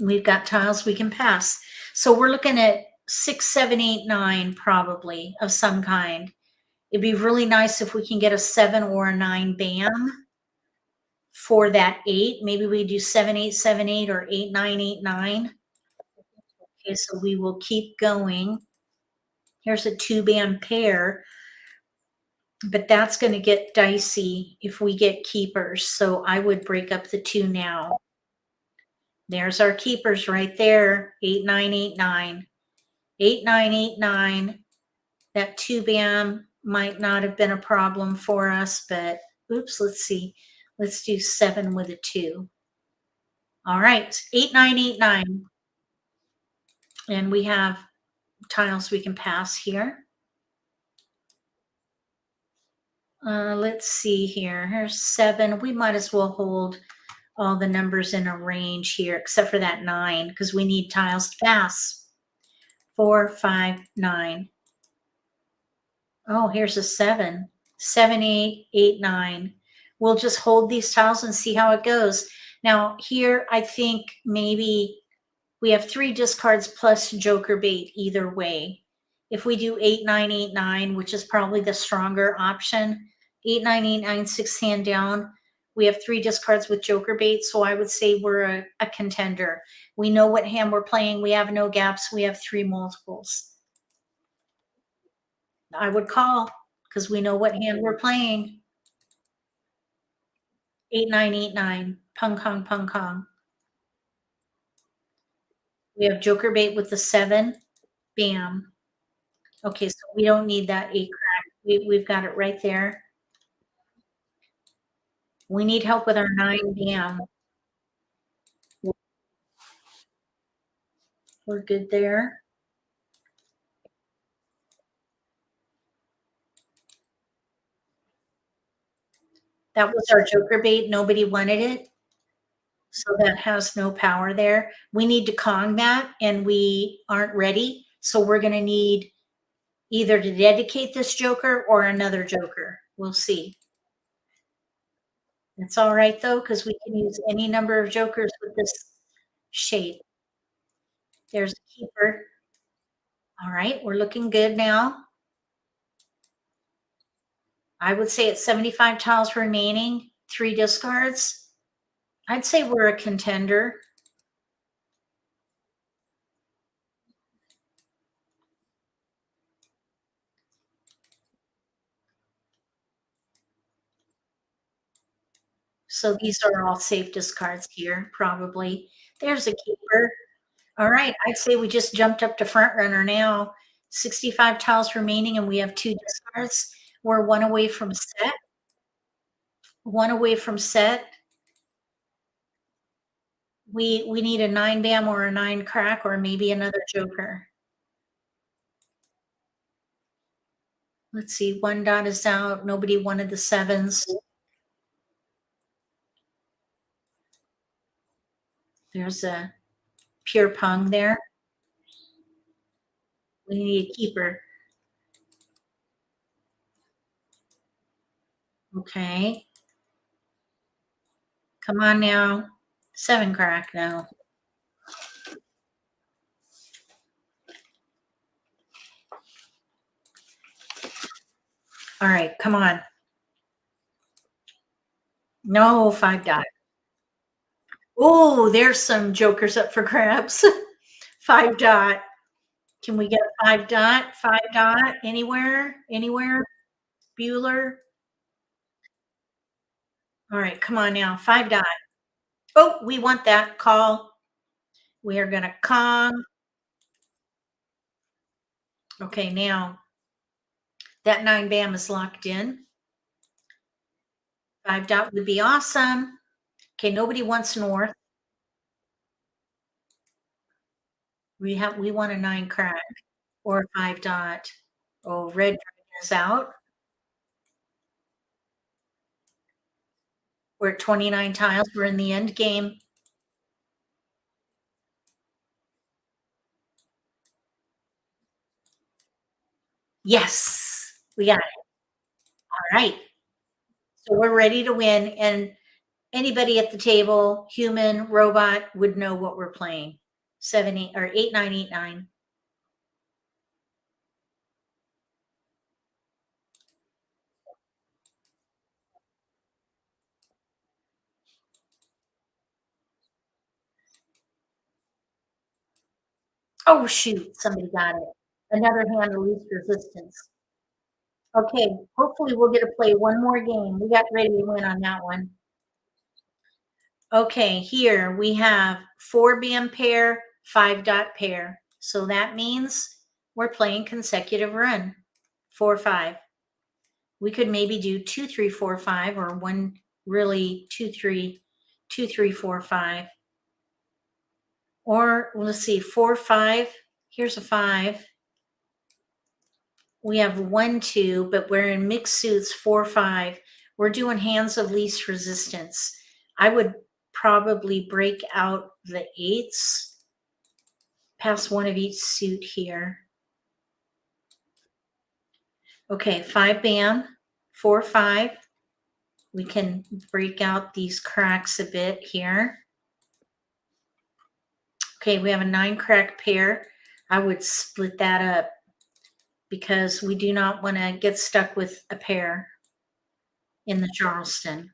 We've got tiles we can pass. So we're looking at 6, 7, 8, 9, probably of some kind. It'd be really nice if we can get a 7 or a 9 bam for that 8. Maybe we do 7, 8, 7, 8 or 8, 9, 8, 9. Okay, so we will keep going. Here's a 2 bam pair, but that's going to get dicey if we get keepers. So I would break up the 2 now. There's our keepers right there. 8, 9, 8, 9. 8, 9, 8, 9. That 2 bam might not have been a problem for us, but oops, let's see. Let's do 7 with a 2. All right, 8, 9, 8, 9. And we have tiles we can pass here. Let's see here. Here's 7. We might as well hold all the numbers in a range here, except for that 9, because we need tiles to pass. 4, 5, 9. Oh, here's a 7. 7, 8, 8, 9. We'll just hold these tiles and see how it goes. Now here, I think maybe we have 3 discards plus joker bait either way. If we do 8, 9, 8, 9, which is probably the stronger option, 8, 9, 8, 9, 6 hand down, we have 3 discards with joker bait, so I would say we're a contender. We know what hand we're playing. We have no gaps. We have 3 multiples. I would call because we know what hand we're playing. 8, 9, 8, 9. Pung kong, pung kong. We have joker bait with the 7. Bam. Okay, so we don't need that 8 crack. We've got it right there. We need help with our 9 bam. We're good there. That was our joker bait. Nobody wanted it. So that has no power there. We need to Kong that, and we aren't ready. So we're going to need either to dedicate this joker or another joker. We'll see. It's all right, though, because we can use any number of jokers with this shape. There's a keeper. All right, we're looking good now. I would say it's 75 tiles remaining, 3 discards. I'd say we're a contender. So these are all safe discards here, probably. There's a keeper. All right, I'd say we just jumped up to front runner now. 65 tiles remaining, and we have 2 discards. We're 1 away from set. 1 away from set. We need a 9 bam or a 9 crack or maybe another joker. Let's see, 1 dot is out. Nobody wanted the 7s. There's a pure pung there. We need a keeper. Okay. Come on now. 7 crack now. All right, come on. No, 5 dot. Oh, there's some jokers up for grabs. 5 dot. Can we get a 5 dot? 5 dot anywhere? Anywhere? Bueller? All right, come on now. 5 dot. Oh, we want that call. We are going to Kong. Okay, now that 9 bam is locked in. 5 dot would be awesome. Okay, nobody wants north. We want a 9 crack or a 5 dot. Oh, red is out. We're at 29 tiles. We're in the end game. Yes, we got it. All right. So we're ready to win. And anybody at the table, human, robot, would know what we're playing. 7, 8, or 8, 9, 8, 9. Oh, shoot, somebody got it. Another hand of least resistance. Okay, hopefully we'll get to play one more game. We got ready to win on that one. Okay, here we have 4-band pair, 5-dot pair. So that means we're playing consecutive run, 4, 5. We could maybe do 2, 3, 4, 5, or one really 2, 3, 2, 3, 4, 5. Or let's see, 4, 5. Here's a 5. We have 1, 2, but we're in mixed suits, 4, 5. We're doing hands of least resistance. I would probably break out the 8s, pass one of each suit here. Okay, 5-band, 4, 5. We can break out these cracks a bit here. Okay, we have a 9-crack pair. I would split that up because we do not want to get stuck with a pair in the Charleston.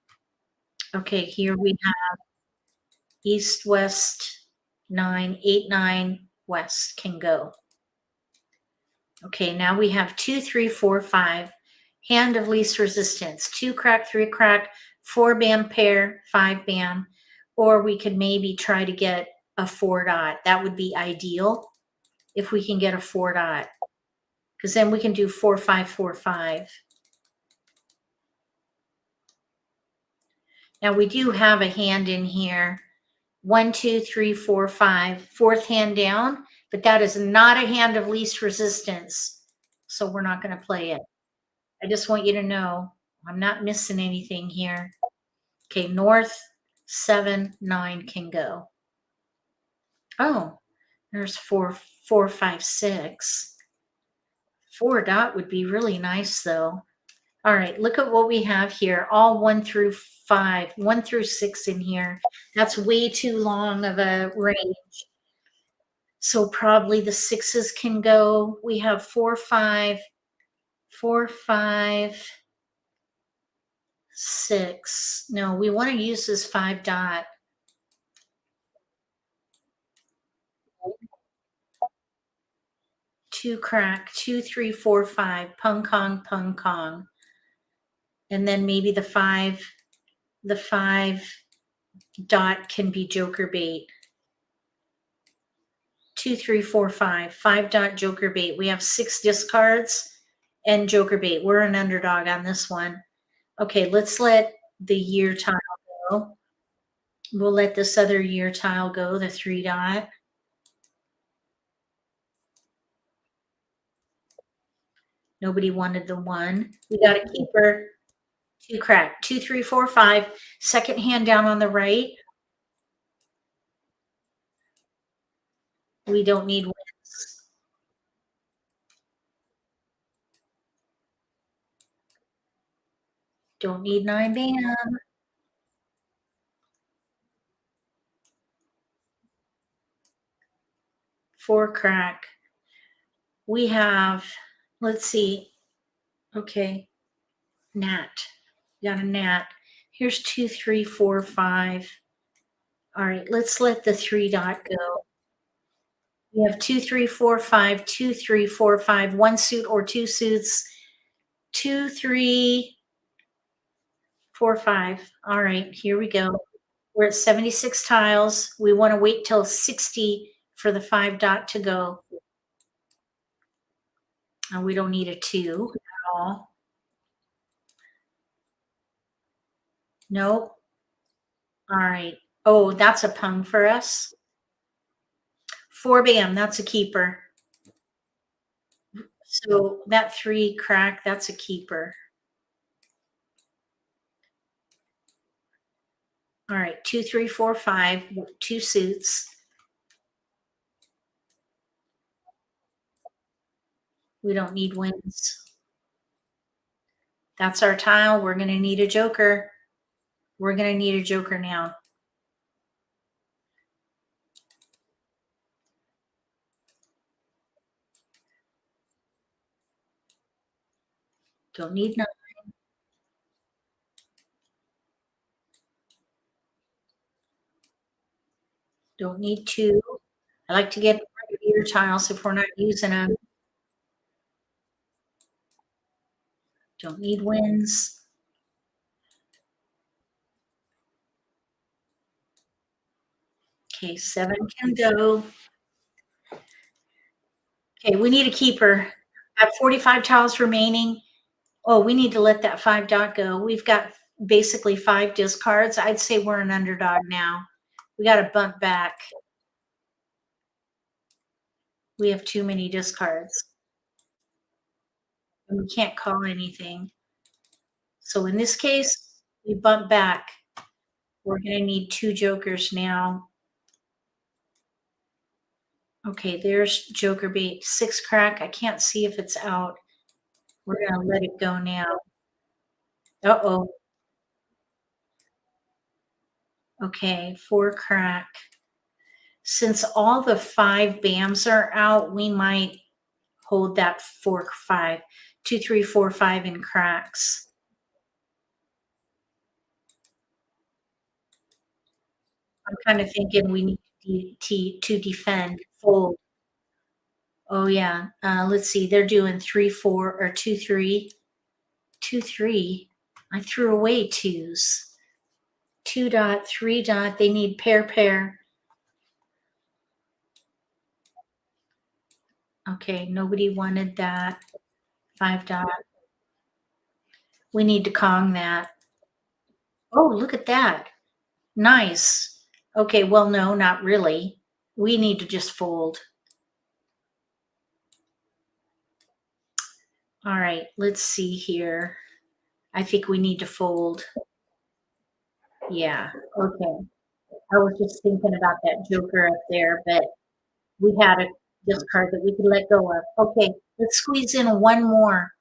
Okay, here we have east, west, 9, 8, 9, west can go. Okay, now we have 2, 3, 4, 5. Hand of least resistance. 2 crack, 3 crack, 4-band pair, 5-band. Or we could maybe try to get a 4-dot. That would be ideal if we can get a 4-dot. Because then we can do 4, 5, 4, 5. Now we do have a hand in here. 1, 2, 3, 4, 5. Fourth hand down, but that is not a hand of least resistance. So we're not going to play it. I just want you to know I'm not missing anything here. Okay, north, 7, 9 can go. Oh, there's 4, 4, 5, 6. 4-dot would be really nice though. All right, look at what we have here. All 1 through 5, 1 through 6 in here. That's way too long of a range. So probably the 6s can go. We have 4, 5, 4, 5, 6. No, we want to use this 5-dot. Two crack, 2, 3, 4, 5, pung kong, pung kong. And then maybe the 5-dot can be joker bait. 2, 3, 4, 5, 5-dot joker bait. We have 6 discards and joker bait. We're an underdog on this one. Okay, let's let the year tile go. We'll let this other year tile go, the 3-dot. Nobody wanted the 1. We got a keeper. 2 crack, 2, 3, 4, 5. Second hand down on the right. We don't need wins. Don't need 9-band. 4 crack. We have, let's see. Okay, gnat. Got a gnat. Here's 2, 3, 4, 5. All right, let's let the 3-dot go. We have 2, 3, 4, 5, 2, 3, 4, 5, 1 suit or 2 suits. 2, 3, 4, 5. All right, here we go. We're at 76 tiles. We want to wait till 60 for the 5-dot to go. And we don't need a 2 at all. Nope. All right. Oh, that's a pung for us. 4-band, that's a keeper. So that 3 crack, that's a keeper. All right, 2, 3, 4, 5, 2 suits. We don't need wins. That's our tile. We're going to need a joker. We're going to need a joker now. Don't need 9. Don't need 2. I like to get rid of clear tiles if we're not using them. Don't need wins. Okay, 7 can go. Okay, we need a keeper. I have 45 tiles remaining. Oh, we need to let that 5 dot go. We've got basically 5 discards. I'd say we're an underdog now. We got to bump back. We have too many discards. And we can't call anything. So in this case, we bump back. We're going to need 2 jokers now. Okay, there's joker bait. 6 crack. I can't see if it's out. We're going to let it go now. Uh-oh. Okay, 4 crack. Since all the 5 BAMs are out, we might hold that 4, 5. 2, 3, 4, 5 in cracks. I'm kind of thinking we need to defend, fold. Oh yeah. Let's see. They're doing 3, 4 or 2, 3. 2, 3. I threw away 2s. 2 dot, 3 dot. They need pair, pair. Okay, nobody wanted that. 5 dot. We need to Kong that. Oh, look at that. Nice. Okay, well, no, not really. We need to just fold. All right, let's see here. I think we need to fold. Yeah, okay. I was just thinking about that joker up there, but we had a discard that we could let go of. Okay, let's squeeze in one more.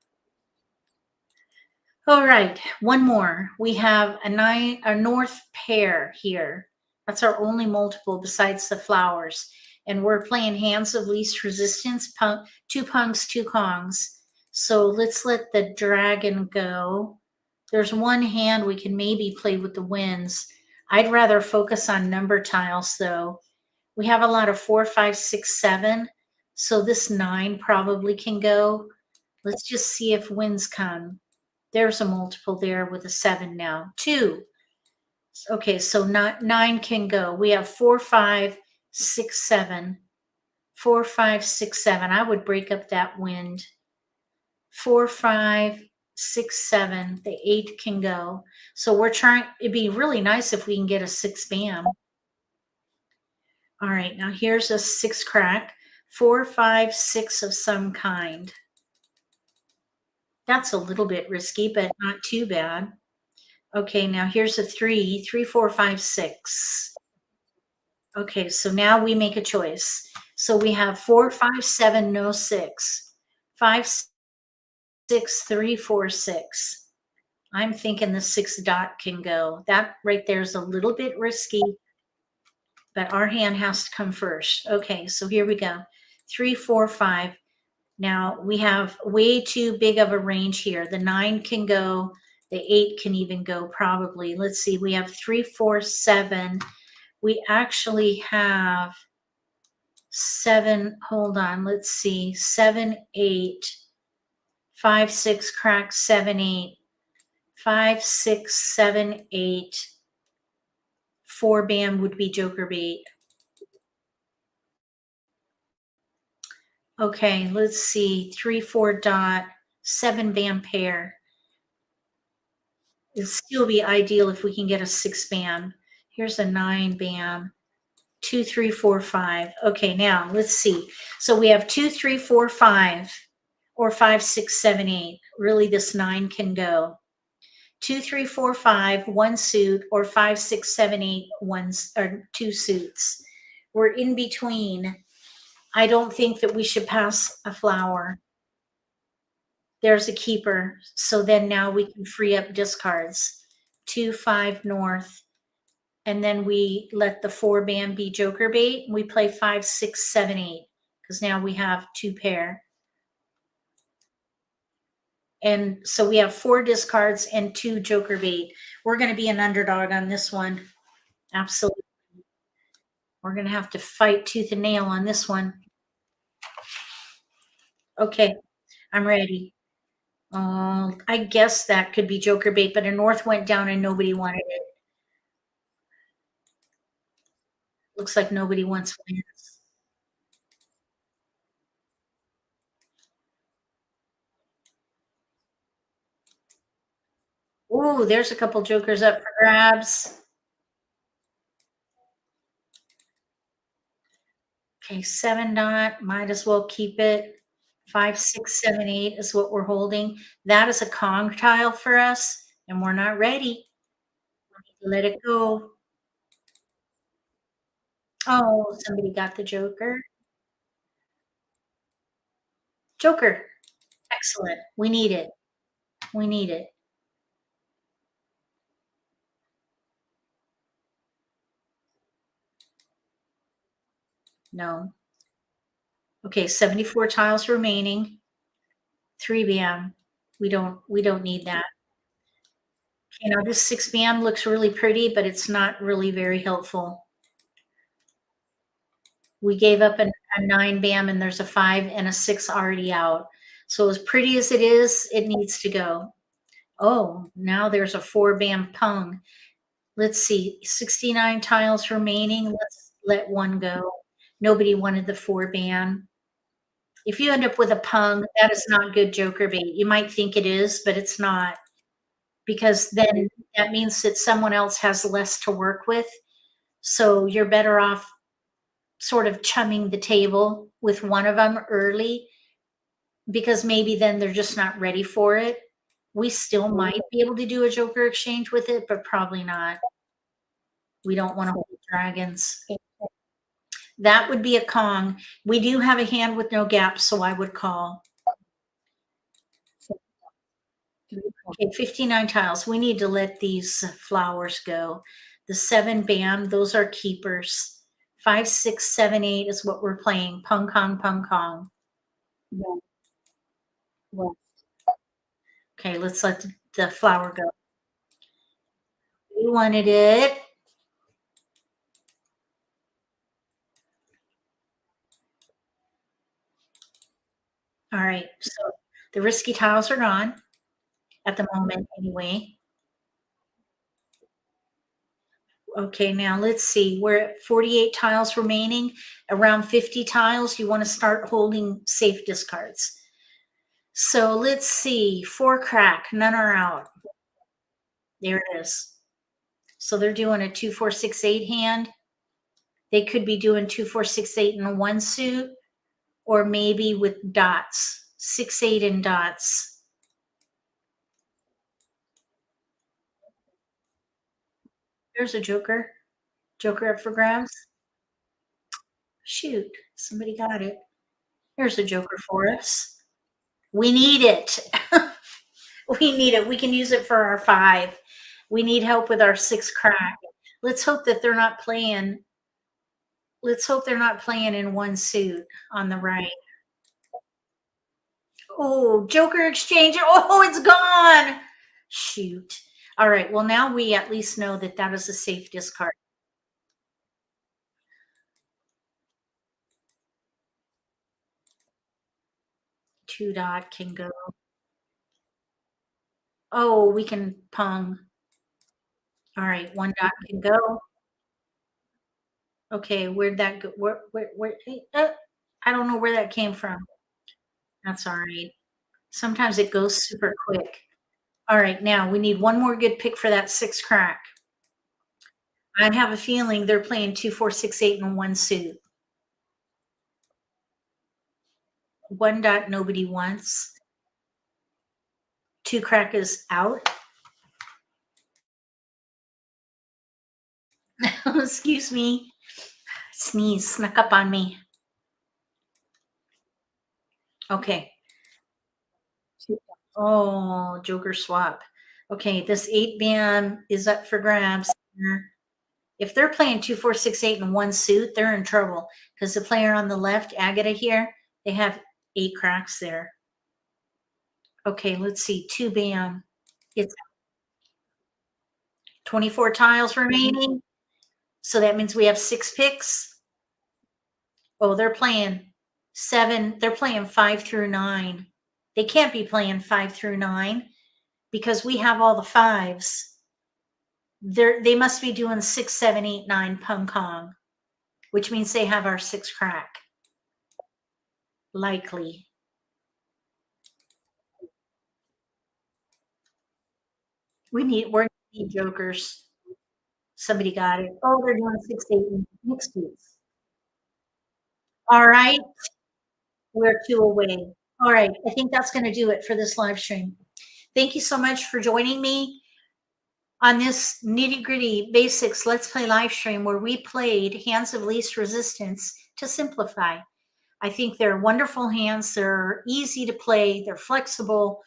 All right, one more. We have a north pair here. That's our only multiple besides the flowers. And we're playing hands of least resistance, 2 punks, 2 kongs. So let's let the dragon go. There's one hand we can maybe play with the winds. I'd rather focus on number tiles though. We have a lot of 4, 5, 6, 7. So this 9 probably can go. Let's just see if winds come. There's a multiple there with a 7 now. 2. Okay, so not 9 can go. We have 4, 5, 6, 7. 4, 5, 6, 7. I would break up that wind. 4, 5, 6, 7. The 8 can go. So we're trying, it'd be really nice if we can get a 6 BAM. All right, now here's a 6 crack. 4, 5, 6 of some kind. That's a little bit risky, but not too bad. Okay, now here's a 3, 3, 4, 5, 6. Okay, so now we make a choice. So we have 4, 5, 7, no 6. 5, 6, 3, 4, 6. I'm thinking the 6 dot can go. That right there is a little bit risky, but our hand has to come first. Okay, so here we go. 3, 4, 5. Now we have way too big of a range here. The 9 can go. The 8 can even go probably. Let's see. We have 3, 4, 7. We actually have 7. Hold on. Let's see. 7, 8. 5, 6 crack. 7, 8. 5, 6, 7, 8. 4 BAM would be joker bait. Okay, let's see. 3, 4 dot. 7 BAM pair. It'd still be ideal if we can get a 6 BAM. Here's a 9 BAM. 2, 3, 4, 5. Okay, now let's see. So we have 2, 3, 4, 5, or 5, 6, 7, 8. Really, this 9 can go. 2, 3, 4, 5, 1 suit, or 5, 6, 7, 8, or 2 suits. We're in between. I don't think that we should pass a flower. There's a keeper. So then now we can free up discards. 2, 5 north. And then we let the 4 BAM be joker bait. We play 5, 6, 7, 8. Because now we have 2 pair. And so we have 4 discards and 2 joker bait. We're going to be an underdog on this one. Absolutely. We're going to have to fight tooth and nail on this one. Okay, I'm ready. I guess that could be joker bait, but a north went down and nobody wanted it. Looks like nobody wants plants. Ooh, there's a couple jokers up for grabs. Okay, 7 dot, might as well keep it. 5, 6, 7, 8 is what we're holding. That is a Kong tile for us, and we're not ready. Let it go. Oh, somebody got the joker. Joker. Excellent. We need it. We need it. No. Okay, 74 tiles remaining. 3 BM. We don't need that. You know, this 6 BM looks really pretty, but it's not really very helpful. We gave up a 9 BAM and there's a 5 and a 6 already out. So as pretty as it is, it needs to go. Oh, now there's a 4 BAM pung. Let's see, 69 tiles remaining. Let's let one go. Nobody wanted the 4 BAM. If you end up with a pung, that is not good joker bait. You might think it is, but it's not, because then that means that someone else has less to work with. So you're better off sort of chumming the table with one of them early, because maybe then they're just not ready for it. We still might be able to do a joker exchange with it, but probably not. We don't want to hold dragons. That would be a Kong. We do have a hand with no gaps, so I would call. Okay, 59 tiles. We need to let these flowers go. The 7 BAM, those are keepers. 5, 6, 7, 8 is what we're playing. Pung Kong, Pung Kong. Yeah. Well, okay, let's let the flower go. We wanted it. All right, so the risky tiles are gone at the moment anyway. Okay, now let's see. We're at 48 tiles remaining. Around 50 tiles, you want to start holding safe discards. So let's see. 4 crack, none are out. There it is. So they're doing a 2, 4, 6, 8 hand. They could be doing 2, 4, 6, 8 in one suit, or maybe with dots. 6, 8 in dots. There's a joker. Joker up for grabs. Shoot, somebody got it. Here's a joker for us. We need it. We need it. We can use it for our 5. We need help with our 6 crack. Let's hope that they're not playing. Let's hope they're not playing in one suit on the right. Oh, joker exchange. Oh, it's gone. Shoot. All right. Well, now we at least know that that is a safe discard. 2 dot can go. Oh, we can pung. All right. 1 dot can go. Okay. Where'd that go? Where I don't know where that came from. That's all right. Sometimes it goes super quick. All right. Now we need one more good pick for that 6 crack. I have a feeling they're playing 2, 4, 6, 8 in one suit. 1 dot nobody wants. 2 crack is out. Excuse me. Sneeze snuck up on me. Okay. Oh, joker swap. Okay, this 8 band is up for grabs. If they're playing 2, 4, 6, 8 in one suit, they're in trouble, because the player on the left, Agata here, they have 8 cracks there. Okay, let's see. 2 band. It's 24 tiles remaining. So that means we have 6 picks. Oh, they're playing 7, they're playing 5 through 9. They can't be playing 5 through 9 because we have all the 5s. They must be doing 6, 7, 8, 9 pung kong, which means they have our 6 crack. Likely. We're gonna need jokers. Somebody got it. Oh, they're doing 6, 8 mixed beats. All right. We're 2 away. All right. I think that's going to do it for this live stream. Thank you so much for joining me on this nitty-gritty basics Let's Play live stream where we played hands of least resistance to simplify. I think they're wonderful hands. They're easy to play. They're flexible,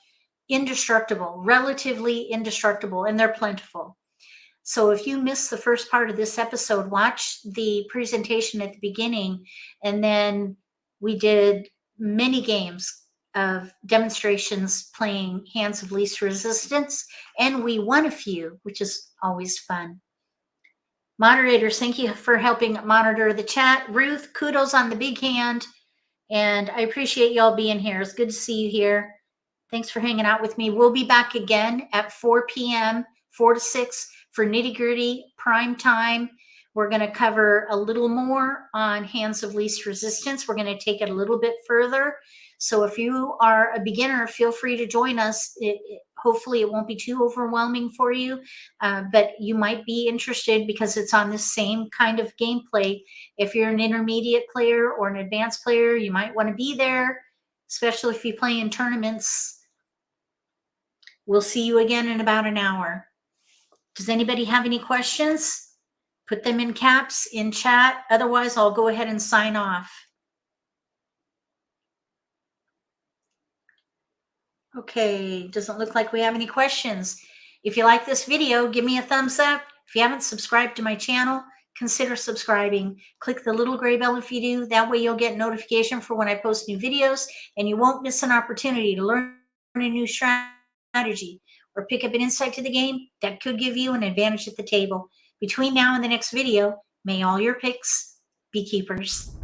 indestructible, relatively indestructible, and they're plentiful. So if you missed the first part of this episode, watch the presentation at the beginning, and then we did many games of demonstrations playing hands of least resistance, and we won a few, which is always fun. Moderators, thank you for helping monitor the chat. Ruth, kudos on the big hand, and I appreciate y'all being here. It's good to see you here. Thanks for hanging out with me. We'll be back again at 4 p.m., 4 to 6 for nitty-gritty prime time. We're going to cover a little more on hands of least resistance. We're going to take it a little bit further. So if you are a beginner, feel free to join us. Hopefully it won't be too overwhelming for you, but you might be interested because it's on the same kind of gameplay. If you're an intermediate player or an advanced player, you might want to be there, especially if you play in tournaments. We'll see you again in about an hour. Does anybody have any questions? Put them in caps in chat. Otherwise, I'll go ahead and sign off. Okay, doesn't look like we have any questions. If you like this video, give me a thumbs up. If you haven't subscribed to my channel, consider subscribing. Click the little gray bell if you do. That way you'll get notification for when I post new videos, and you won't miss an opportunity to learn a new strategy or pick up an insight to the game that could give you an advantage at the table. Between now and the next video, may all your picks be keepers.